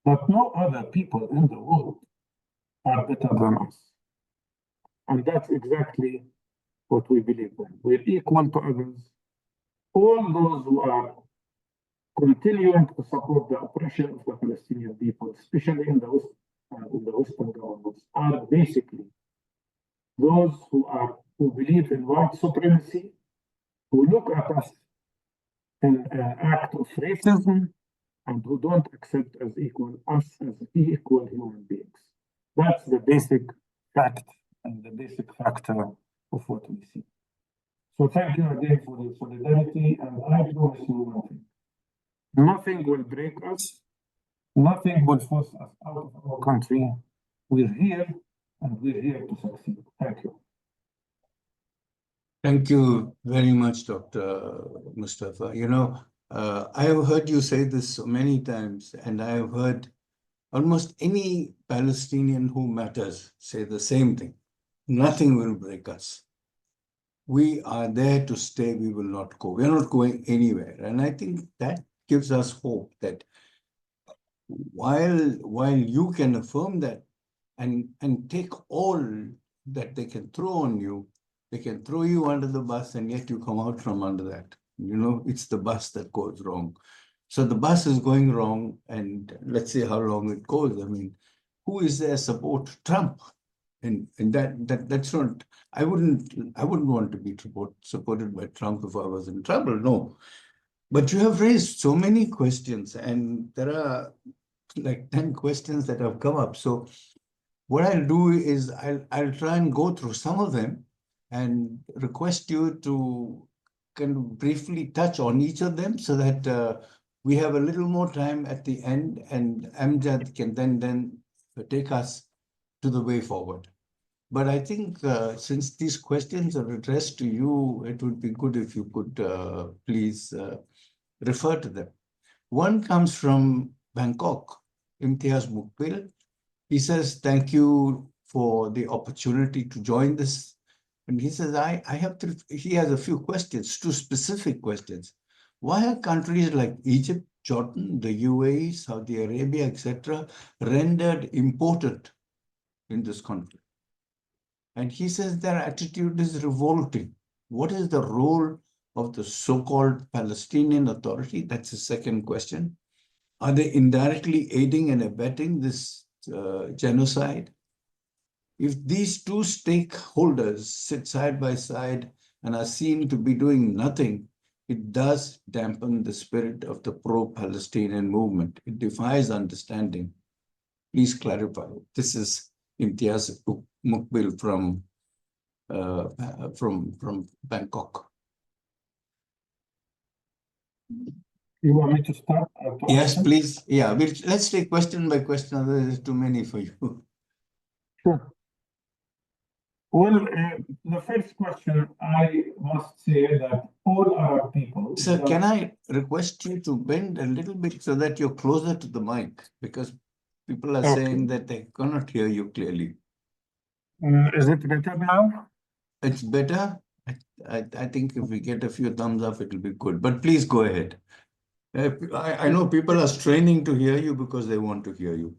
But no other people in the world are better than us. And that's exactly what we believe in. We're equal to others. All those who are continuing to support the oppression of the Palestinian people, especially in the West and in the Western governments, are basically those who believe in white supremacy, who look at us in an act of racism, and who don't accept us as equal human beings. That's the basic fact and the basic factor of what we see. So thank you again for your solidarity, and I promise you one thing. Nothing will break us. Nothing will force us out of our country. We're here, and we're here to succeed. Thank you. Thank you very much, Dr. Mustafa. You know, I have heard you say this so many times, and I have heard almost any Palestinian who matters say the same thing. Nothing will break us. We are there to stay. We will not go. We are not going anywhere. And I think that gives us hope that while you can affirm that and take all that they can throw on you, they can throw you under the bus, and yet you come out from under that. You know, it's the bus that goes wrong. So the bus is going wrong, and let's see how long it goes. I mean, who is there support? Trump. And that's not, I wouldn't want to be supported by Trump if I was in trouble, no. But you have raised so many questions, and there are like 10 questions that have come up. So what I'll do is I'll try and go through some of them and request you to kind of briefly touch on each of them so that we have a little more time at the end, and Amjad can then take us to the way forward. But I think since these questions are addressed to you, it would be good if you could please refer to them. One comes from Bangkok, Imtiaz Mukbil. He says, thank you for the opportunity to join this. And he says, he has a few questions, 2 specific questions. Why are countries like Egypt, Jordan, the UAE, Saudi Arabia, etc., rendered important in this conflict? And he says their attitude is revolting. What is the role of the so-called Palestinian Authority? That's the second question. Are they indirectly aiding and abetting this genocide. If these two stakeholders sit side by side and are seen to be doing nothing, it does dampen the spirit of the pro-Palestinian movement. It defies understanding. Please clarify. This is Imtiaz Mukbil from Bangkok. You want me to start? Yes, please. Yeah, let's take question by question. Otherwise, it's too many for you. Sure. Well, the first question, I must say that all Arab people. Sir, can I request you to bend a little bit so that you're closer to the mic? Because people are saying that they cannot hear you clearly. Is it better now? It's better. I think if we get a few thumbs up, it'll be good. But please go ahead. I know people are straining to hear you because they want to hear you.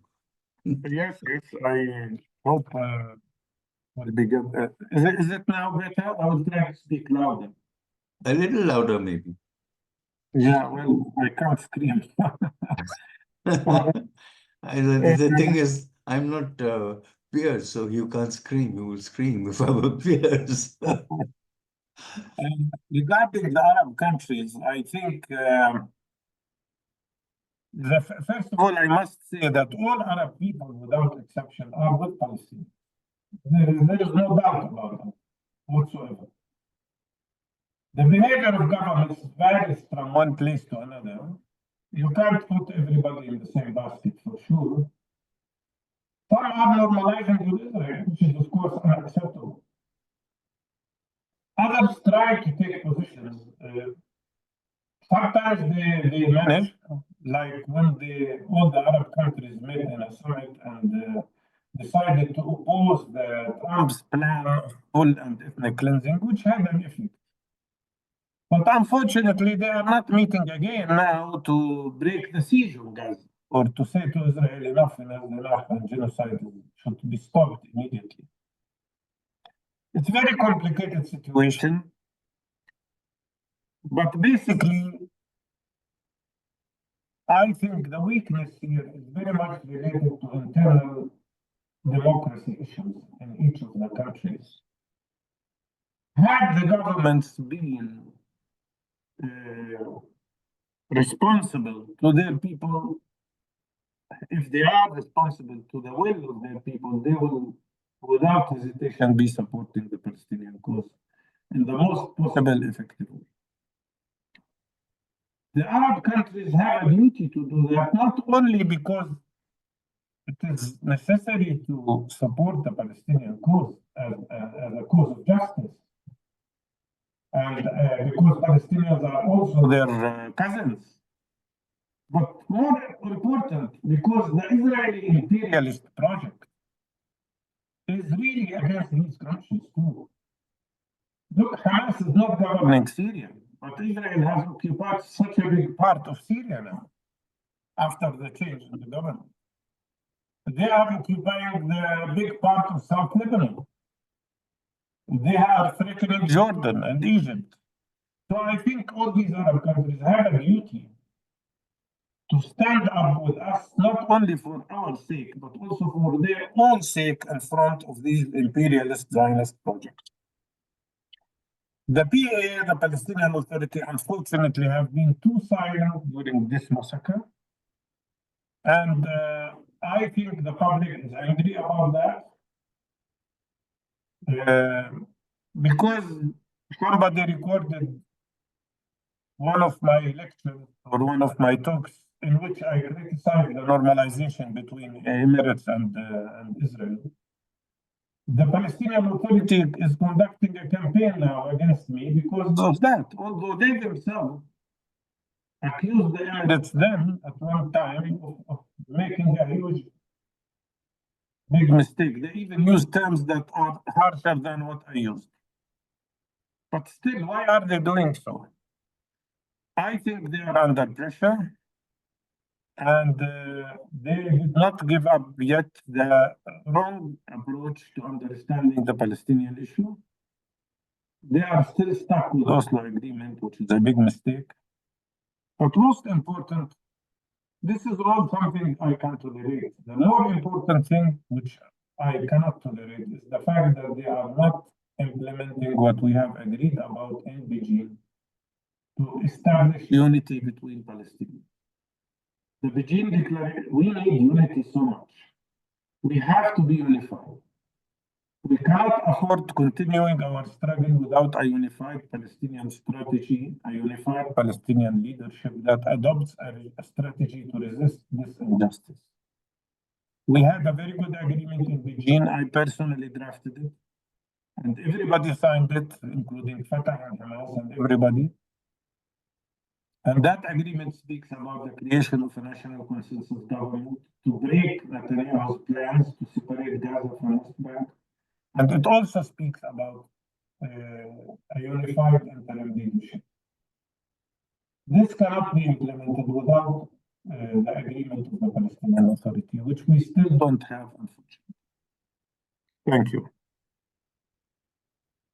Yes, I hope will be good. Is it now better? I will try to speak louder. A little louder, maybe. Yeah, well, I can't scream. The thing is, I'm not Pierce, so you can't scream. You will scream if I were Pierce. Regarding the Arab countries, I think first of all, I must say that all Arab people, without exception, are with Palestine. There is no doubt about that whatsoever. The behavior of governments varies from one place to another. You can't put everybody in the same basket for sure. Some are normalizing with Israel, which is of course unacceptable. Others try to take positions. Sometimes they manage, like when all the Arab countries met in a summit and decided to oppose the Trump's plan of full and ethnic cleansing, which had an effect. But unfortunately, they are not meeting again now to break the siege of Gaza or to say to Israel enough and genocide should be stopped immediately. It's a very complicated situation. But basically, I think the weakness here is very much related to internal democracy issues in each of the countries. Had the governments been responsible to their people, if they are responsible to the will of their people, they will, without hesitation, be supporting the Palestinian cause in the most possible effective way. The Arab countries have a duty to do that, not only because it is necessary to support the Palestinian cause as a cause of justice, and because Palestinians are also their cousins, but more important, because the Israeli imperialist project is really against these countries too. Look, Hamas is not governing Syria, but Israel has occupied such a big part of Syria now, after the change in the government. They are occupying the big part of South Lebanon. They are threatening Jordan and Egypt. So I think all these Arab countries have a duty to stand up with us, not only for our sake, but also for their own sake in front of these imperialist Zionist projects. The PA, the Palestinian Authority, unfortunately have been too silent during this massacre. And I think the public is angry about that. Because somebody recorded one of my lectures or one of my talks in which I criticized the normalization between Emirates and Israel. The Palestinian Authority is conducting a campaign now against me because of that, although they themselves accused the Emirates then at one time of making a big mistake. They even used terms that are harsher than what I used. But still, why are they doing so? I think they are under pressure, and they did not give up yet the wrong approach to understanding the Palestinian issue. They are still stuck with Oslo Agreement, which is a big mistake. But most important, This is all something I can tolerate. The more important thing, which I cannot tolerate, is the fact that they are not implementing what we have agreed about in Beijing to establish unity between Palestinians. The Beijing declaration, we need unity so much. We have to be unified. We cannot afford continuing our struggle without a unified Palestinian strategy, a unified Palestinian leadership that adopts a strategy to resist this injustice. We had a very good agreement in Beijing. I personally drafted it, and everybody signed it, including Fatah and Hamas and everybody. And that agreement speaks about the creation of a national consensus government to break Netanyahu's plans to separate Gaza from West Bank. And it also speaks about a unified interim leadership. This cannot be implemented without the agreement of the Palestinian Authority, which we still don't have, unfortunately. Thank you.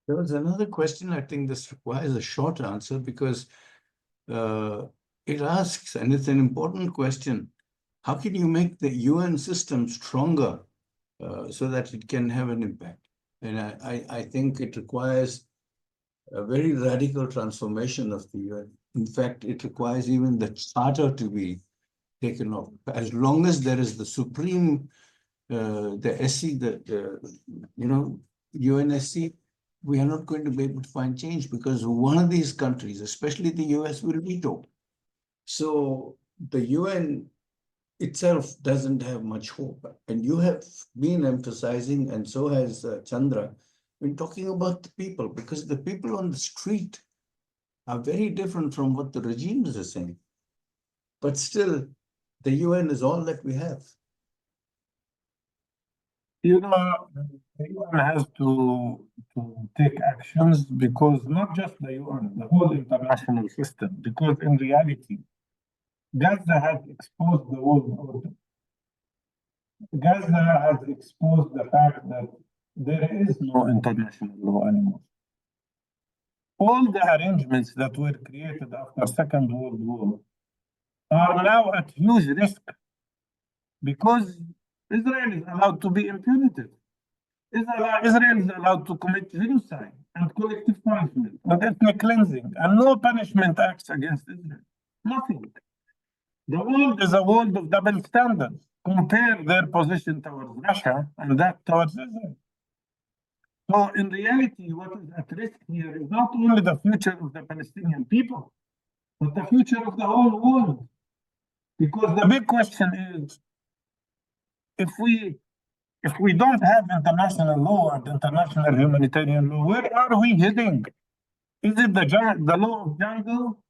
There was another question. I think this requires a short answer because it asks, and it's an important question, how can you make the UN system stronger so that it can have an impact? And I think it requires a very radical transformation of the UN. In fact, it requires even the charter to be taken off. As long as there is the supreme, the SC, UNSC, we are not going to be able to find change because one of these countries, especially the US, will veto. So the UN itself doesn't have much hope. And you have been emphasizing, and so has Chandra, been talking about the people, because the people on the street are very different from what the regimes are saying. But still, the UN is all that we have. You know, the UN has to take actions because not just the UN, the whole international system, because in reality, Gaza has exposed the world order. Gaza has exposed the fact that there is no international law anymore. All the arrangements that were created after Second World War are now at huge risk because Israel is allowed to be impunited. Israel is allowed to commit genocide and collective punishment and ethnic cleansing, and no punishment acts against Israel. Nothing. The world is a world of double standards. Compare their position towards Russia and that towards Israel. So in reality, what is at risk here is not only the future of the Palestinian people, but the future of the whole world. Because the big question is, if we don't have international law and international humanitarian law, where are we heading? Is it the law of jungle,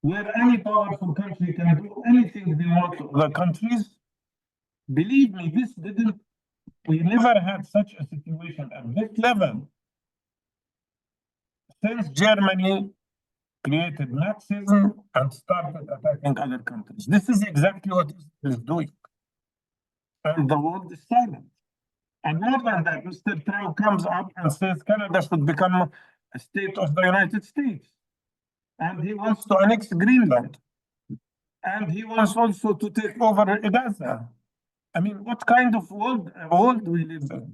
where any powerful country can do anything they want to other countries? Believe me, we never had such a situation at this level since Germany created Nazism and started attacking other countries. This is exactly what Israel is doing. And the world is silent. And more than that, Mr. Trump comes up and says Canada should become a state of the United States. And he wants to annex Greenland. And he wants also to take over Gaza. I mean, what kind of world do we live in?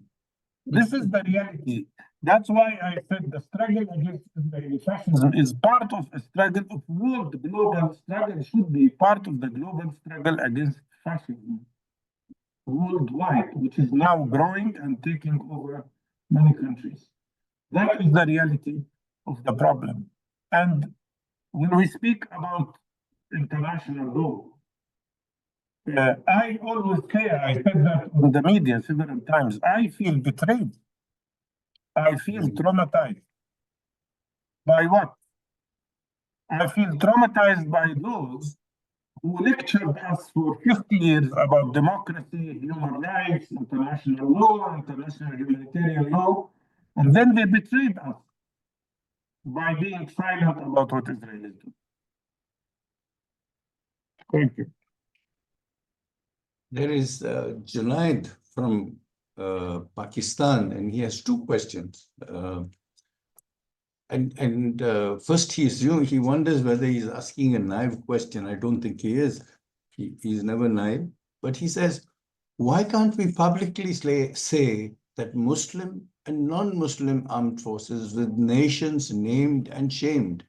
This is the reality. That's why I said the struggle against Israeli fascism is part of a struggle of world. The global struggle should be part of the global struggle against fascism worldwide, which is now growing and taking over many countries. That is the reality of the problem. And when we speak about international law, I always say, I said that on the media several times, I feel betrayed. I feel traumatized. By what? I feel traumatized by those who lectured us for 50 years about democracy, human rights, international law, international humanitarian law, and then they betrayed us by being silent about what Israel is doing. Thank you. There is Junaid from Pakistan, and he has two questions. First, he wonders whether he's asking a naive question. I don't think he is. He's never naive, but he says, why can't we publicly say that Muslim and non-Muslim armed forces with nations named and shamed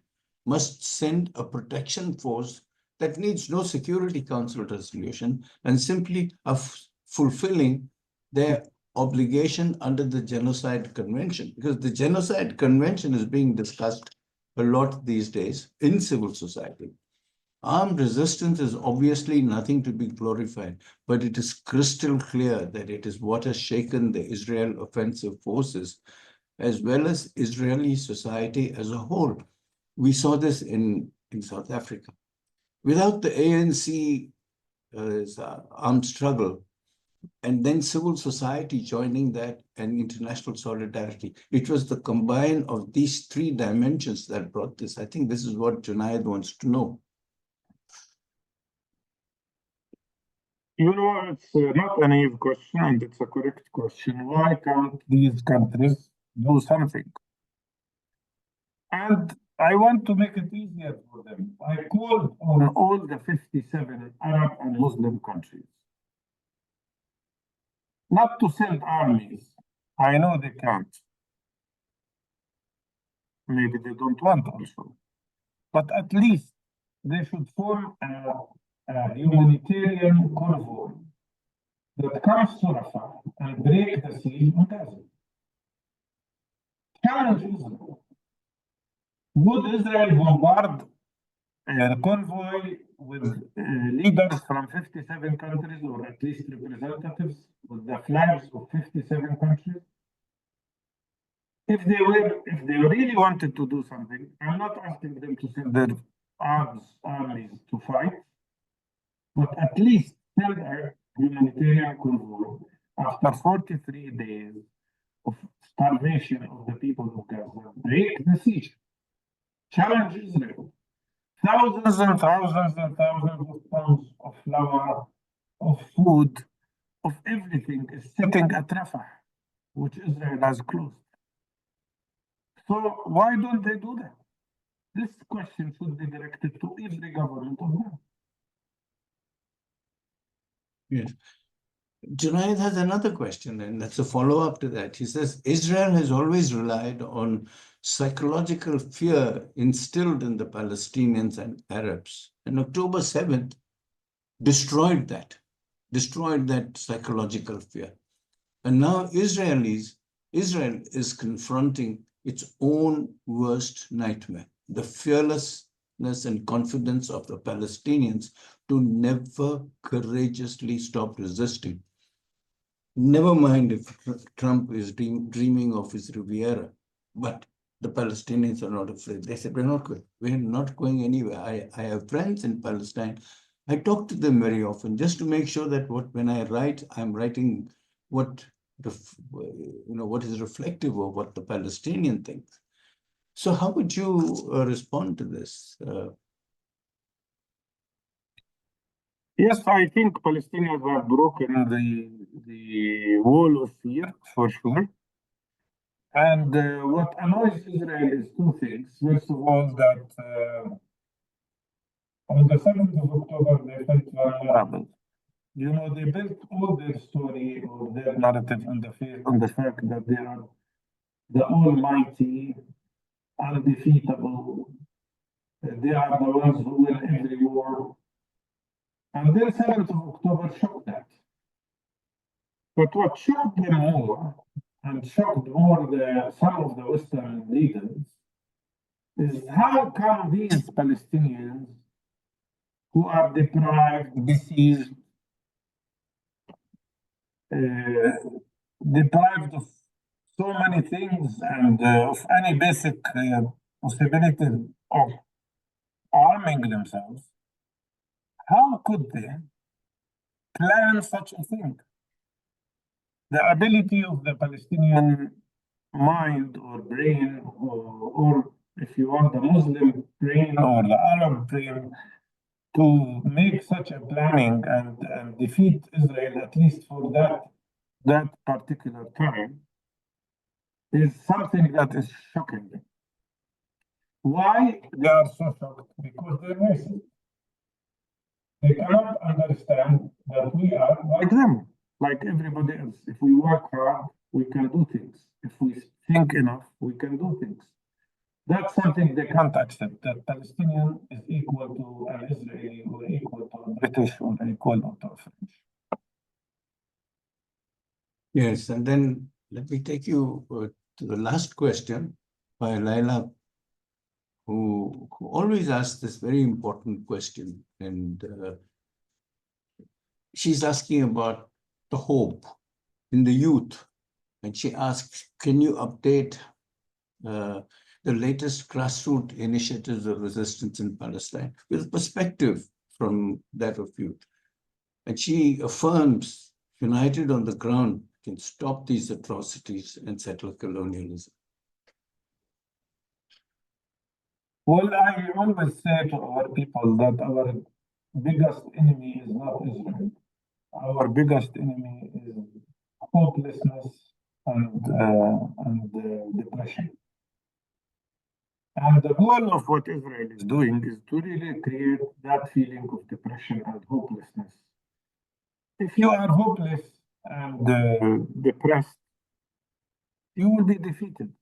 must send a protection force that needs no Security Council resolution and simply of fulfilling their obligation under the Genocide Convention? Because the Genocide Convention is being discussed a lot these days in civil society. Armed resistance is obviously nothing to be glorified, but it is crystal clear that it is what has shaken the Israel offensive forces, as well as Israeli society as a whole. We saw this in South Africa. Without the ANC armed struggle, and then civil society joining that and international solidarity, it was the combine of these three dimensions that brought this. I think this is what Junaid wants to know. You know, it's not a naive question, and it's a correct question. Why can't these countries do something? And I want to make it easier for them. I called on all the 57 Arab and Muslim countries not to send armies. I know they can't. Maybe they don't want also. But at least they should form a humanitarian convoy that comes to Rafah and break the siege in Gaza. Challenge Israel. Would Israel bombard a convoy with leaders from 57 countries, or at least representatives with the flags of 57 countries? If they really wanted to do something, I'm not asking them to send their armies to fight, but at least send a humanitarian convoy after 43 days of starvation of the people of Gaza. Break the siege. Challenge Israel. Thousands and thousands and thousands of tons of flour, of food, of everything is sitting at Rafah, which Israel has closed. So why don't they do that? This question should be directed to every government of them. Yes. Junaid has another question, and that's a follow-up to that. He says, Israel has always relied on psychological fear instilled in the Palestinians and Arabs. And October 7th destroyed that psychological fear. And now Israel is confronting its own worst nightmare, the fearlessness and confidence of the Palestinians to never courageously stop resisting. Never mind if Trump is dreaming of his Riviera, but the Palestinians are not afraid. They said, we're not going anywhere. I have friends in Palestine. I talk to them very often just to make sure that when I write, I'm writing what is reflective of what the Palestinian thinks. So how would you respond to this? Yes, I think Palestinians have broken the wall of fear, for sure. And what annoys Israel is two things. First of all, that on the 7th of October, they felt vulnerable. You know, they built all their story or their narrative on the fact that they are the almighty, undefeatable. They are the ones who win every war. And then 7th of October shocked that. But what shocked them more, and shocked more some of the Western leaders, is how come these Palestinians who are deprived, besieged, deprived of so many things and of any basic possibility of arming themselves, how could they plan such a thing? The ability of the Palestinian mind or brain, or if you want, the Muslim brain or the Arab brain, to make such a planning and defeat Israel, at least for that particular time, is something that is shocking. Why they are so shocked? Because they're racist. They cannot understand understand that we are like them, like everybody else. If we work hard, we can do things. If we think enough, we can do things. That's something they can't accept, that Palestinian is equal to an Israeli or equal to a British or equal to a French. Yes, and then let me take you to the last question by Laila, who always asks this very important question. And she's asking about the hope in the youth. And she asks, can you update the latest grassroots initiatives of resistance in Palestine with perspective from that of youth? And she affirms, united on the ground, can stop these atrocities and settle colonialism. Well, I always say to our people that our biggest enemy is not Israel. Our biggest enemy is hopelessness and depression. And the goal of what Israel is doing is to really create that feeling of depression and hopelessness. If you are hopeless and depressed, you will be defeated.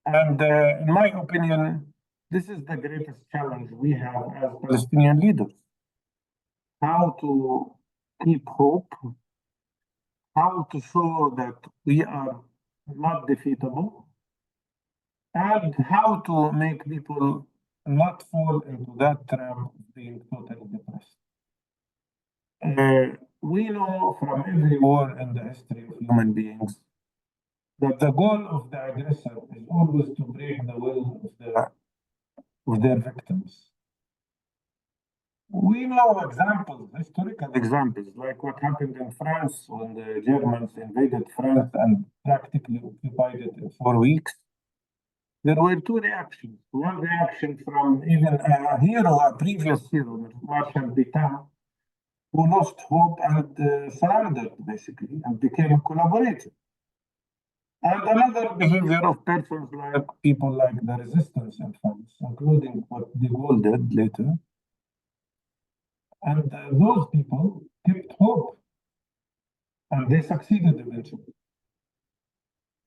And in my opinion, this is the greatest challenge we have as Palestinian leaders. How to keep hope, how to show that we are not defeatable, and how to make people not fall into that trap of being totally depressed. We know from every war in the history of human beings that the goal of the aggressor is always to break the will of their victims. We know examples, historical examples, like what happened in France when the Germans invaded France and practically occupied it in 4 weeks. There were 2 reactions. One reaction from even a hero, a previous hero, Marshal Pétain, who lost hope and surrendered, basically, and became a collaborator. And another behavior of persons like people like the resistance in France, including what de Gaulle did later. And those people kept hope, and they succeeded eventually.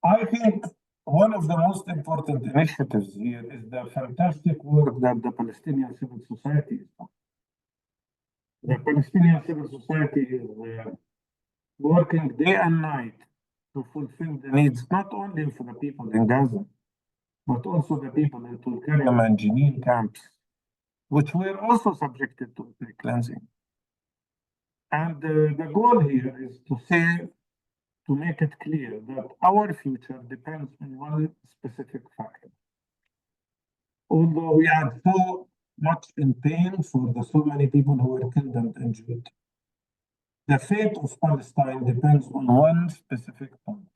I think one of the most important initiatives here is the fantastic work that the Palestinian civil society is doing. The Palestinian civil society is working day and night to fulfill the needs not only for the people in Gaza, but also the people in Tulkarem and Jenin camps, which were also subjected to ethnic cleansing. And the goal here is to make it clear that our future depends on one specific factor. Although we are so much in pain for the so many people who were killed and injured, the fate of Palestine depends on one specific point.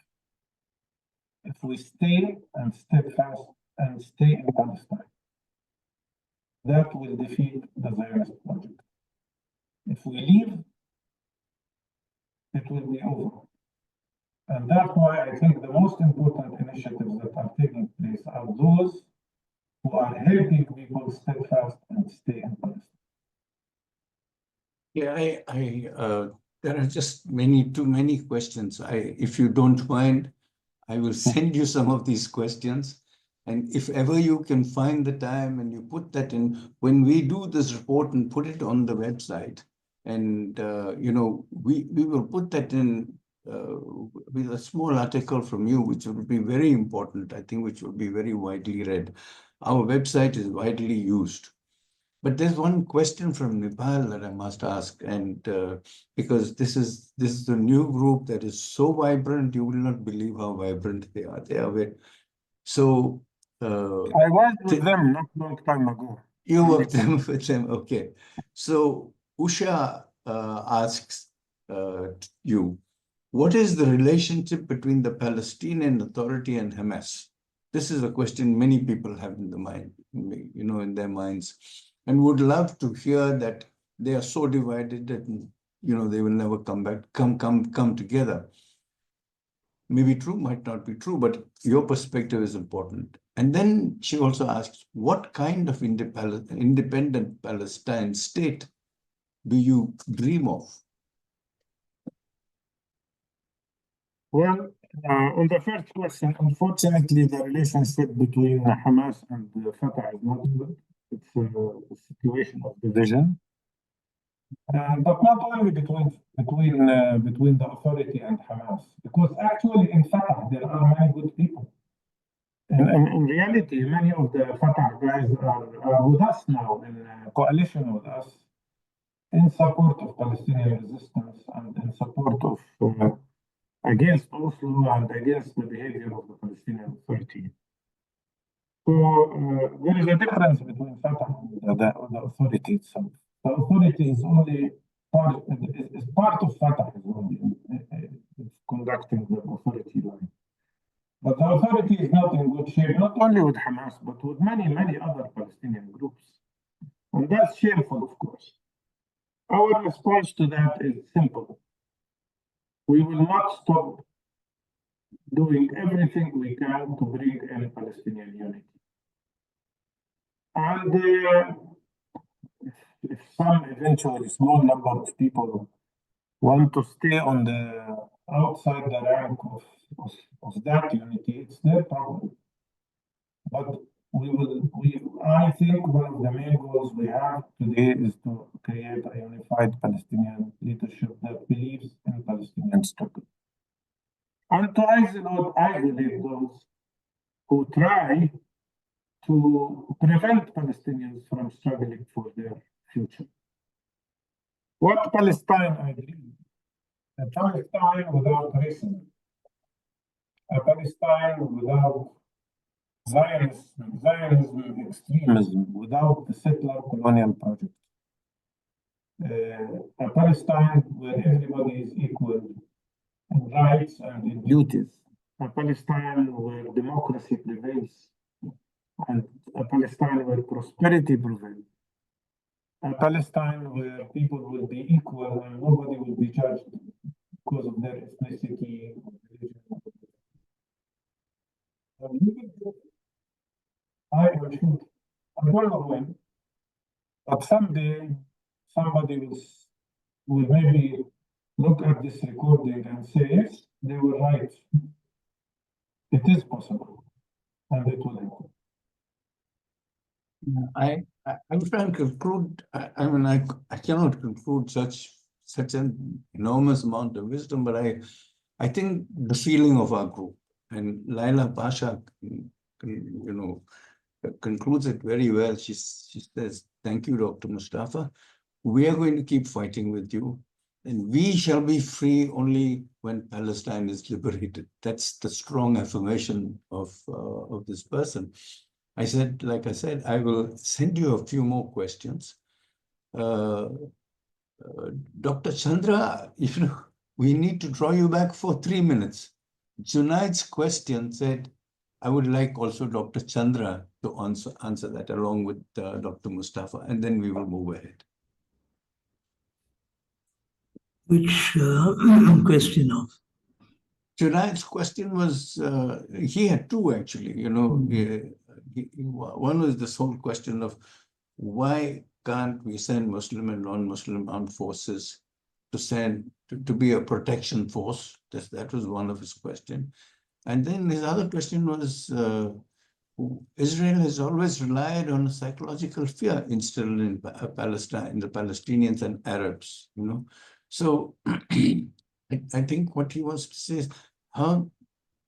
If we stay and steadfast and stay in Palestine, that will defeat the Zionist project. If we leave, it will be over. And that's why I think the most important initiatives that are taking place are those who are helping people steadfast and stay in Palestine. Yeah, there are just too many questions. If you don't mind, I will send you some of these questions. And if ever you can find the time and you put that in, when we do this report and put it on the website, and we will put that in with a small article from you, which will be very important, I think, which will be very widely read. Our website is widely used. But there's one question from Nepal that I must ask, and because this is a new group that is so vibrant, you will not believe how vibrant they are. They are very, so. I was with them not long time ago. You worked with them, okay. So Usha asks you, what is the relationship between the Palestinian Authority and Hamas? This is a question many people have in the mind, in their minds, and would love to hear that they are so divided that they will never come together. Maybe true, might not be true, but your perspective is important. And then she also asks, what kind of independent Palestine state do you dream of? Well, on the first question, unfortunately, the relationship between Hamas and Fatah is not good. It's a situation of division, but not only between the authority and Hamas, because actually in Fatah there are many good people. And in reality, many of the Fatah guys are with us now in coalition with us in support of Palestinian resistance and in support of against Oslo and against the behavior of the Palestinian Authority. So there is a difference between Fatah and the authority itself. The authority is only part of Fatah is only conducting the authority line. But the authority is not in good shape, not only with Hamas, but with many other Palestinian groups. And that's shameful, of course. Our response to that is simple. We will not stop doing everything we can to bring in Palestinian unity. And if some eventually small number of people want to stay on the outside the rank of that unity, it's their problem. But I think one of the main goals we have today is to create a unified Palestinian leadership that believes in Palestinian struggle. And to isolate those who try to prevent Palestinians from struggling for their future. What Palestine I believe? A Palestine without racism. A Palestine without Zionism extremism, without the settler colonial project. A Palestine where everybody is equal in rights and in duties. A Palestine where democracy prevails. And a Palestine where prosperity prevails. A Palestine where people will be equal and nobody will be judged because of their ethnicity or religion. I am sure, I don't know when, but someday somebody will maybe look at this recording and say, yes, they were right. It is possible, and it will happen. I'm trying to conclude. I cannot conclude such an enormous amount of wisdom, but I think the feeling of our group, and Laila Pasha, concludes it very well. She says, "Thank you, Dr. Mustafa. We are going to keep fighting with you, and we shall be free only when Palestine is liberated." That's the strong affirmation of this person. Like I said, I will send you a few more questions. Dr. Chandra, we need to draw you back for 3 minutes. Junaid's question said, I would like also Dr. Chandra to answer that along with Dr. Mustafa, and then we will move ahead. Which question of? Junaid's question was, he had two actually, one was this whole question of why can't we send Muslim and non-Muslim armed forces to be a protection force? That was one of his questions. And then his other question was, Israel has always relied on psychological fear instilled in Palestine, in the Palestinians and Arabs, So I think what he wants to say is how,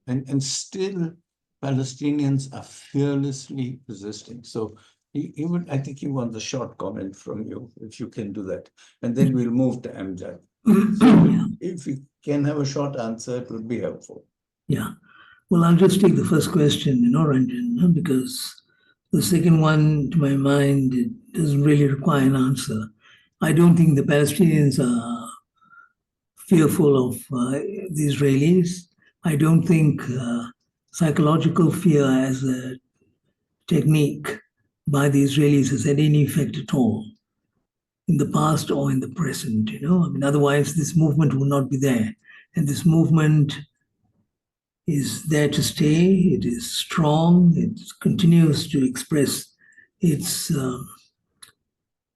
and still Palestinians are fearlessly resisting. So I think he wants a short comment from you, if you can do that. And then we'll move to Amjad. So if you can have a short answer, it would be helpful. Yeah. Well, I'll just take the first question, Ranjan, because the second one, to my mind, it doesn't really require an answer. I don't think the Palestinians are fearful of the Israelis. I don't think psychological fear as a technique by the Israelis has had any effect at all in the past or in the present, otherwise this movement will not be there. And this movement is there to stay. It is strong. It continues to express its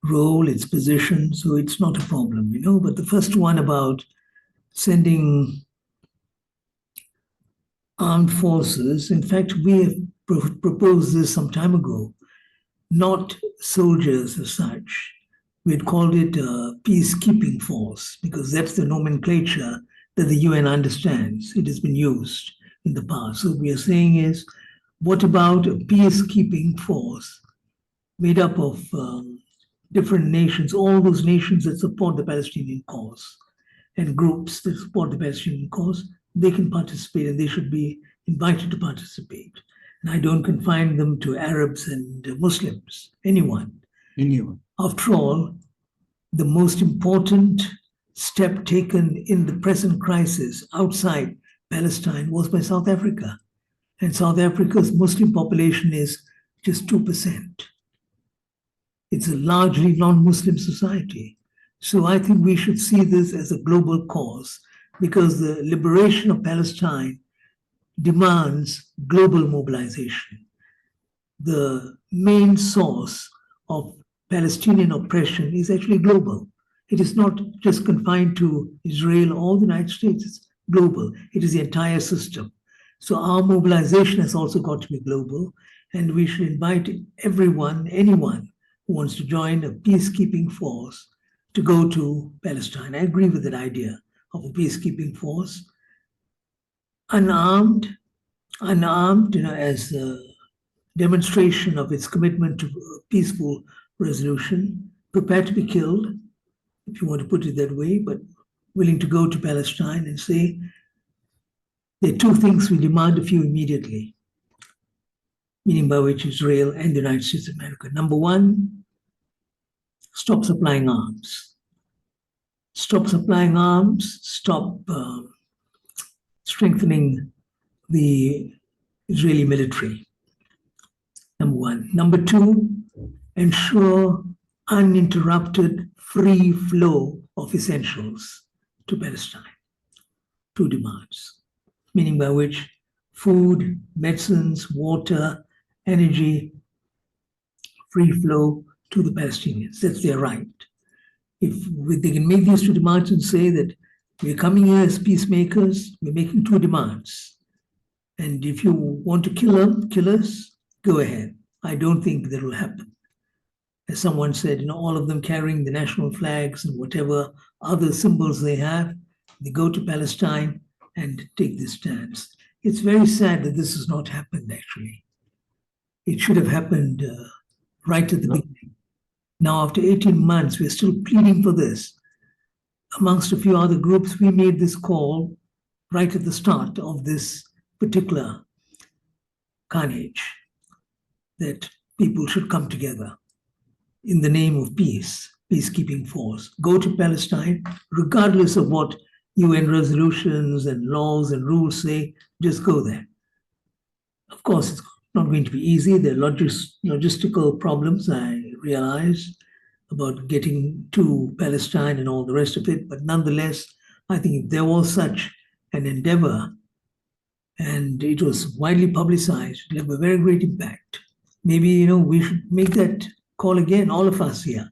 role, its position, so it's not a problem, But the first one about sending armed forces, in fact, we have proposed this some time ago, not soldiers as such. We had called it a peacekeeping force because that's the nomenclature that the UN understands. It has been used in the past. So what we are saying is, what about a peacekeeping force made up of different nations, all those nations that support the Palestinian cause and groups that support the Palestinian cause, they can participate and they should be invited to participate. And I don't confine them to Arabs and Muslims, anyone. Anyone. After all, the most important step taken in the present crisis outside Palestine was by South Africa. And South Africa's Muslim population is just 2%. It's a largely non-Muslim society. So I think we should see this as a global cause because the liberation of Palestine demands global mobilization. The main source of Palestinian oppression is actually global. It is not just confined to Israel or the United States, it's global. It is the entire system. So our mobilization has also got to be global, and we should invite everyone, anyone who wants to join a peacekeeping force to go to Palestine. I agree with that idea of a peacekeeping force. Unarmed, as a demonstration of its commitment to peaceful resolution, prepared to be killed, if you want to put it that way, but willing to go to Palestine and say, there are two things we demand of you immediately, meaning by which Israel and the United States of America. Number one, stop supplying arms. Stop supplying arms, stop strengthening the Israeli military. Number one. Number two, ensure uninterrupted free flow of essentials to Palestine. Two demands, meaning by which food, medicines, water, energy, free flow to the Palestinians. That's their right. If they can make these two demands and say that we're coming here as peacemakers, we're making two demands. And if you want to kill us, go ahead. I don't think that will happen. As someone said, all of them carrying the national flags and whatever other symbols they have, they go to Palestine and take this stance. It's very sad that this has not happened, actually. It should have happened right at the beginning. Now, after 18 months, we're still pleading for this. Amongst a few other groups, we made this call right at the start of this particular carnage, that people should come together in the name of peace, peacekeeping force. Go to Palestine, regardless of what UN resolutions and laws and rules say, just go there. Of course, it's not going to be easy. There are logistical problems, I realize, about getting to Palestine and all the rest of it. But nonetheless, I think if there was such an endeavor and it was widely publicized, it would have a very great impact. Maybe, we should make that call again, all of us here.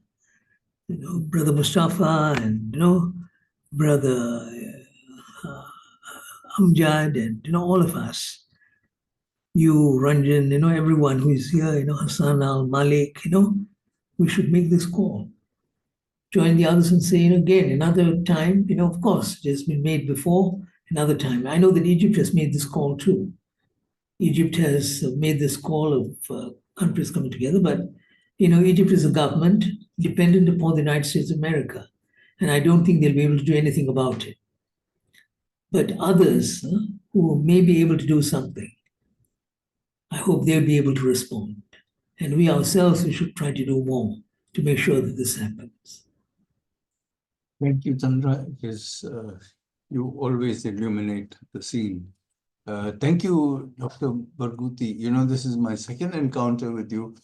Brother Mustafa and, Brother Amjad and, all of us. You, Ranjan, everyone who is here, Hassan al-Malik, we should make this call. Join the others and say, again, another time, of course, it has been made before, another time. I know that Egypt has made this call too. Egypt has made this call of countries coming together, but, Egypt is a government dependent upon the United States of America, and I don't think they'll be able to do anything about it. But others who may be able to do something, I hope they'll be able to respond. And we ourselves, we should try to do more to make sure that this happens. Thank you, Chandra. Yes, you always illuminate the scene. Thank you, Dr. Barghouti. This is my second encounter with you.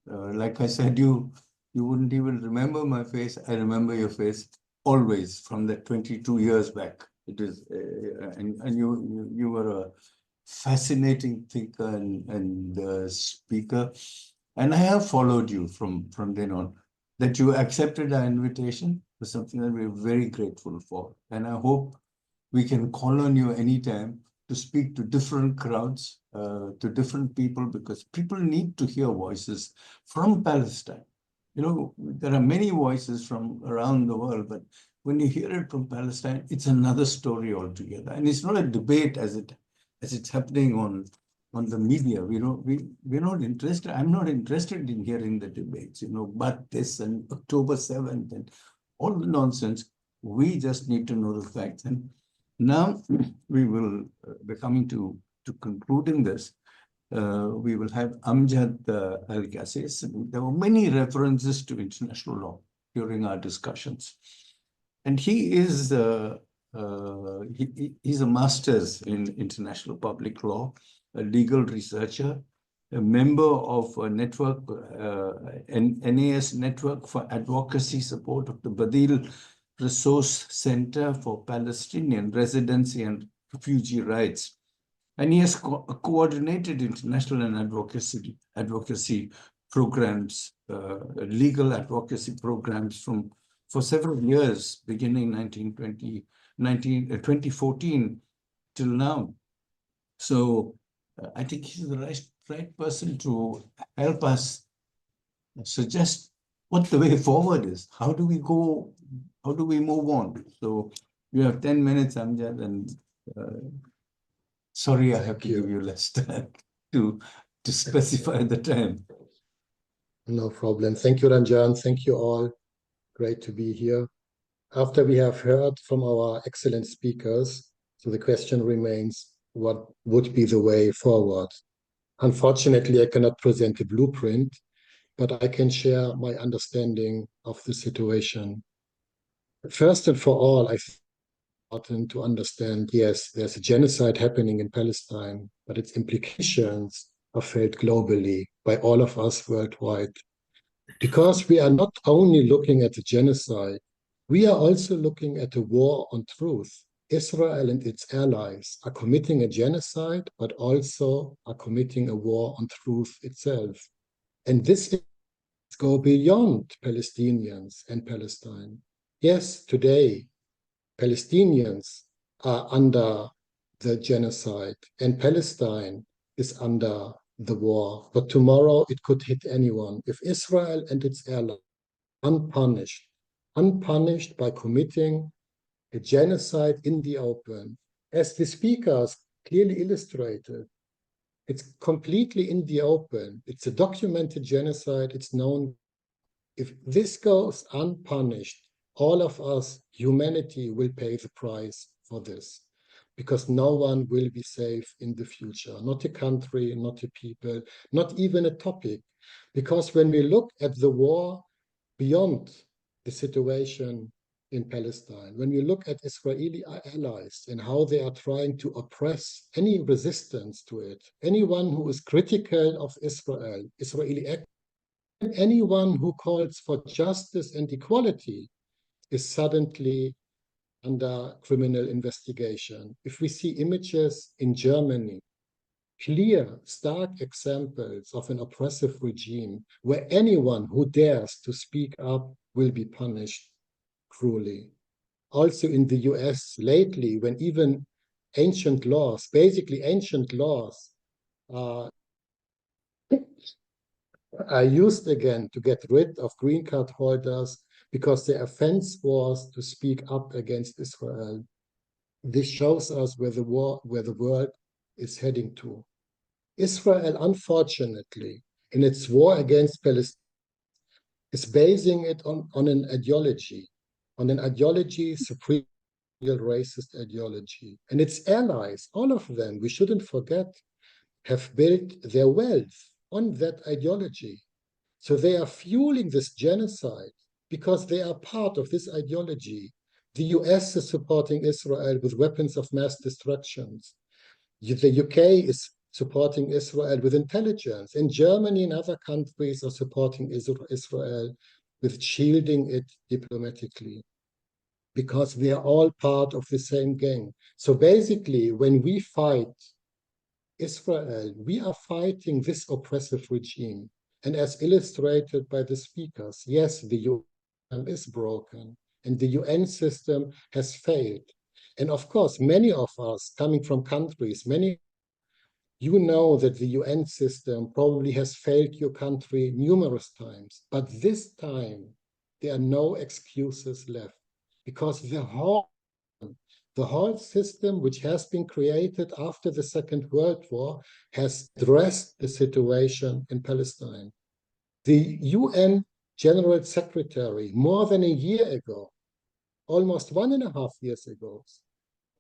Like I said, you wouldn't even remember my face. I remember your face always from that 22 years back. It is, and you were a fascinating thinker and speaker, and I have followed you from then on. that you accepted our invitation is something that we're very grateful for. And I hope we can call on you anytime to speak to different crowds, to different people, because people need to hear voices from Palestine. You know, there are many voices from around the world, but when you hear it from Palestine, it's another story altogether. And it's not a debate as it's happening on the media. We're not interested. I'm not interested in hearing the debates, but this and October 7th and all the nonsense. We just need to know the facts. And now we're coming to concluding this. We will have Amjad Al-Qassis. There were many references to international law during our discussions. And he is he's a master's in international public law, a legal researcher, a member of a network, NAS Network for Advocacy Support of the Badil Resource Center for Palestinian Residency and Refugee Rights. And he has coordinated international and advocacy programs, legal advocacy programs for several years, beginning 2014 till now. So I think he's the right person to help us suggest what the way forward is. How do we go? How do we move on? So you have 10 minutes, Amjad, and sorry, I have to give you less time to specify the time. No problem. Thank you, Ranjan. Thank you all. Great to be here. After we have heard from our excellent speakers, so the question remains, what would be the way forward? Unfortunately, I cannot present a blueprint, but I can share my understanding of the situation. First and for all, I think it's important to understand, yes, there's a genocide happening in Palestine, but its implications are felt globally by all of us worldwide. Because we are not only looking at the genocide, we are also looking at a war on truth. Israel and its allies are committing a genocide, but also are committing a war on truth itself. And this goes beyond Palestinians and Palestine. Yes, today, Palestinians are under the genocide and Palestine is under the war. But tomorrow it could hit anyone. If Israel and its allies unpunished by committing a genocide in the open, as the speakers clearly illustrated, it's completely in the open. It's a documented genocide. It's known. If this goes unpunished, all of us, humanity, will pay the price for this, because no one will be safe in the future, not a country, not a people, not even a topic. Because when we look at the war beyond the situation in Palestine, when we look at Israeli allies and how they are trying to oppress any resistance to it, anyone who is critical of Israel, Israeli act, anyone who calls for justice and equality is suddenly under criminal investigation. If we see images in Germany, clear, stark examples of an oppressive regime where anyone who dares to speak up will be punished cruelly. Also in the US lately, when even ancient laws, basically ancient laws, are used again to get rid of green card holders because their offense was to speak up against Israel. This shows us where the world is heading to. Israel, unfortunately, in its war against Palestine, is basing it on an ideology, supreme racist ideology. And its allies, all of them, we shouldn't forget, have built their wealth on that ideology. So they are fueling this genocide because they are part of this ideology. The US is supporting Israel with weapons of mass destruction. The UK is supporting Israel with intelligence, and Germany and other countries are supporting Israel with shielding it diplomatically, because we are all part of the same gang. So basically, when we fight Israel, we are fighting this oppressive regime. And as illustrated by the speakers, yes, the UN is broken and the UN system has failed. And of course, many of us coming from countries, you know that the UN system probably has failed your country numerous times, but this time there are no excuses left, because the whole system which has been created after the Second World War has addressed the situation in Palestine. The UN General Secretary, more than a year ago, almost 1.5 years ago,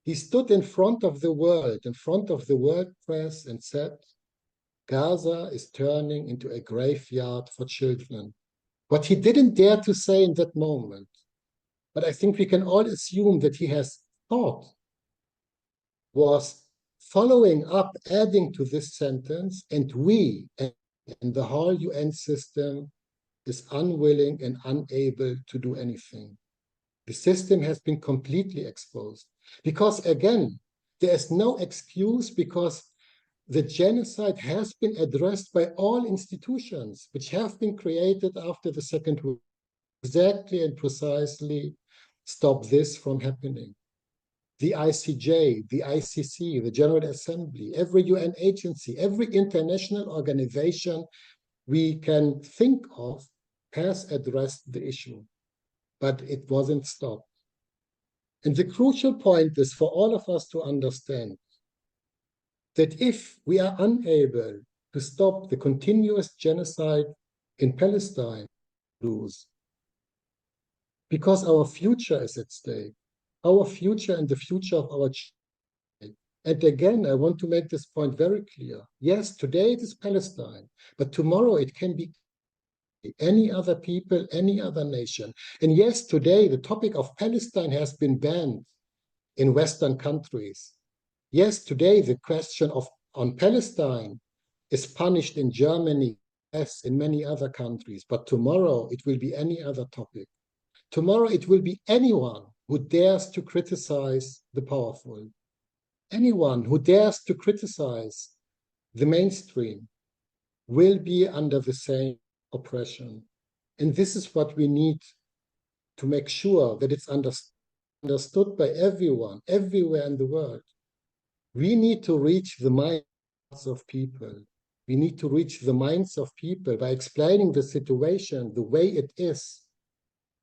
he stood in front of the world press, and said, Gaza is turning into a graveyard for children. What he didn't dare to say in that moment, but I think we can all assume that he has thought, was following up, adding to this sentence, and we and the whole UN system is unwilling and unable to do anything. The system has been completely exposed. Because again, there is no excuse, because the genocide has been addressed by all institutions which have been created after the Second World War, exactly and precisely stop this from happening. The ICJ, the ICC, the General Assembly, every UN agency, every international organization we can think of has addressed the issue, but it wasn't stopped. And the crucial point is for all of us to understand that if we are unable to stop the continuous genocide in Palestine, lose, because our future is at stake, our future and the future of our children. And again, I want to make this point very clear. Yes, today it is Palestine, but tomorrow it can be any other people, any other nation. And yes, today the topic of Palestine has been banned in Western countries. Yes, today the question on Palestine is punished in Germany, yes, in many other countries, but tomorrow it will be any other topic. Tomorrow it will be anyone who dares to criticize the powerful, anyone who dares to criticize the mainstream will be under the same oppression. And this is what we need to make sure that it's understood by everyone, everywhere in the world. We need to reach the minds of people. We need to reach the minds of people by explaining the situation the way it is.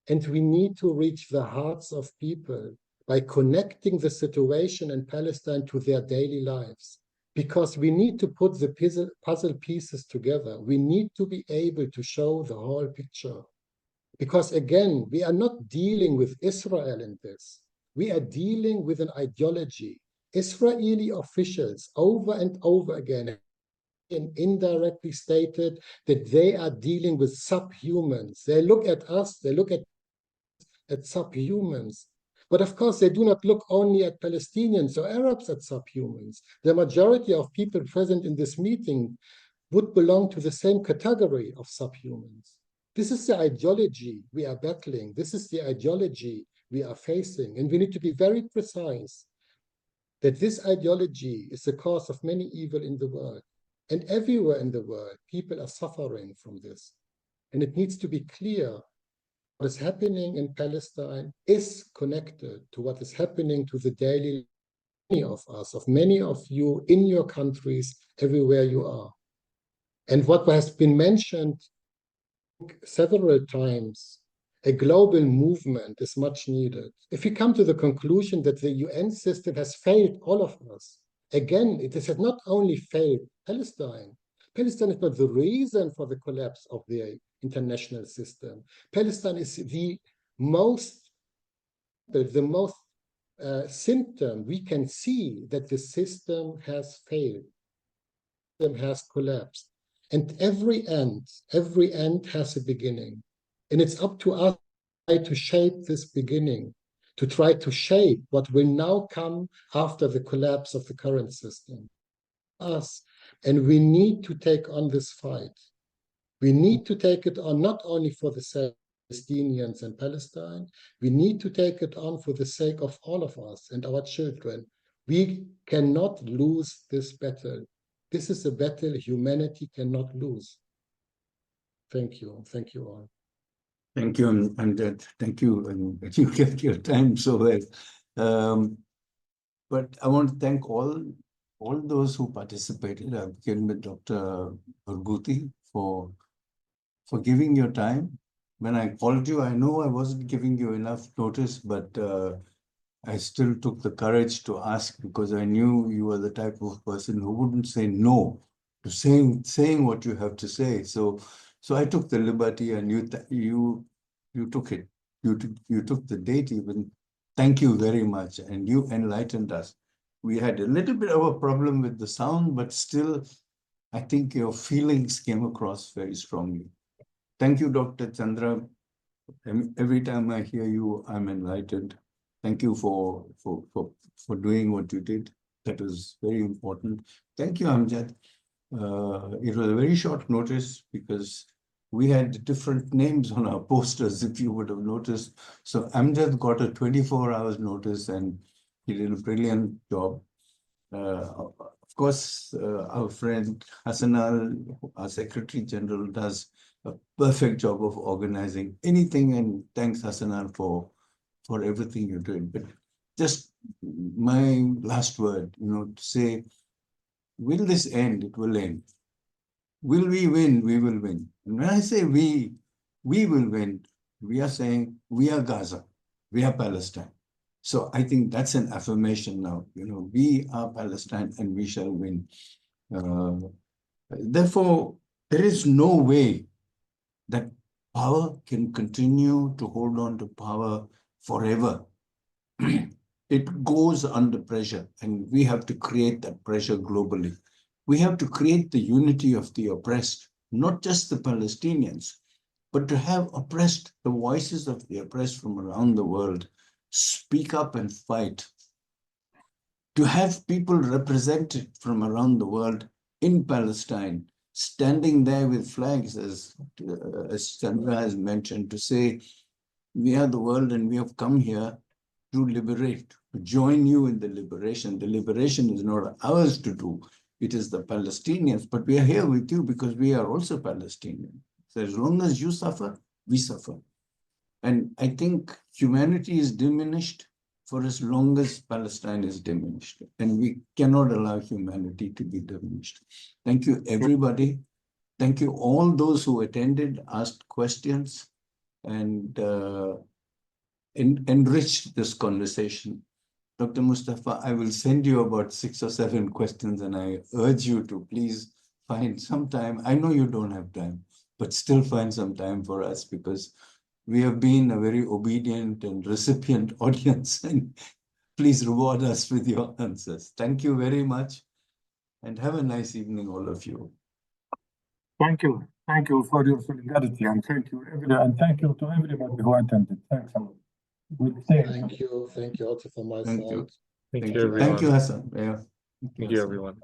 And we need to reach the hearts of people by connecting the situation in Palestine to their daily lives. Because we need to put the puzzle pieces together. We need to be able to show the whole picture. Because again, we are not dealing with Israel in this. We are dealing with an ideology. Israeli officials over and over again indirectly stated that they are dealing with subhumans. They look at us, they look at subhumans. But of course, they do not look only at Palestinians or Arabs as subhumans. The majority of people present in this meeting would belong to the same category of subhumans. This is the ideology we are battling. This is the ideology we are facing. And we need to be very precise that this ideology is the cause of many evil in the world. And everywhere in the world, people are suffering from this. And it needs to be clear what is happening in Palestine is connected to what is happening to the daily life of many of you in your countries, everywhere you are. And what has been mentioned several times, a global movement is much needed. If we come to the conclusion that the UN system has failed all of us, again, it has not only failed Palestine. Palestine is not the reason for the collapse of the international system. Palestine is the most symptom we can see that the system has failed, the system has collapsed. And every end has a beginning. And it's up to us to shape this beginning, to try to shape what will now come after the collapse of the current system. And we need to take on this fight. We need to take it on not only for the sake of Palestinians and Palestine, we need to take it on for the sake of all of us and our children. We cannot lose this battle. This is a battle humanity cannot lose. Thank you. Thank you all. Thank you, and thank you, and you kept your time so well. But I want to thank all those who participated. I begin with Dr. Barghouti for giving your time. When I called you, I know I wasn't giving you enough notice, but I still took the courage to ask because I knew you were the type of person who wouldn't say no to saying what you have to say. So I took the liberty, and you took it. You took the date even. Thank you very much, and you enlightened us. We had a little bit of a problem with the sound, but still, I think your feelings came across very strongly. Thank you, Dr. Chandra. Every time I hear you, I'm enlightened. Thank you for doing what you did. That was very important. Thank you, Amjad. It was a very short notice because we had different names on our posters, if you would have noticed. So Amjad got a 24 hours notice and he did a brilliant job. Of course, our friend Hassanal, our Secretary General, does a perfect job of organizing anything, and thanks Hassanal for everything you did. But just my last word, to say, will this end? It will end. Will we win? We will win. And when I say we will win, we are saying we are Gaza, we are Palestine. So I think that's an affirmation now. We are Palestine and we shall win. Therefore, there is no way that power can continue to hold on to power forever. It goes under pressure, and we have to create that pressure globally. We have to create the unity of the oppressed, not just the Palestinians, but to have oppressed, the voices of the oppressed from around the world speak up and fight. To have people represented from around the world in Palestine, standing there with flags, as Chandra has mentioned, to say, we are the world and we have come here to liberate, to join you in the liberation. The liberation is not ours to do, it is the Palestinians, but we are here with you because we are also Palestinian. So as long as you suffer, we suffer. And I think humanity is diminished for as long as Palestine is diminished. And we cannot allow humanity to be diminished. Thank you, everybody. Thank you, all those who attended, asked questions, and enriched this conversation. Dr. Mustafa, I will send you about 6 or 7 questions, and I urge you to please find some time. I know you don't have time, but still find some time for us, because we have been a very obedient and recipient audience, and please reward us with your answers. Thank you very much, and have a nice evening, all of you. Thank you. Thank you for your solidarity, and thank you to everybody who attended. Thanks a lot. Thank you also from my Thank side. you. Thank you, everyone. Thank you, Hassan. Yeah. Thank you, everyone.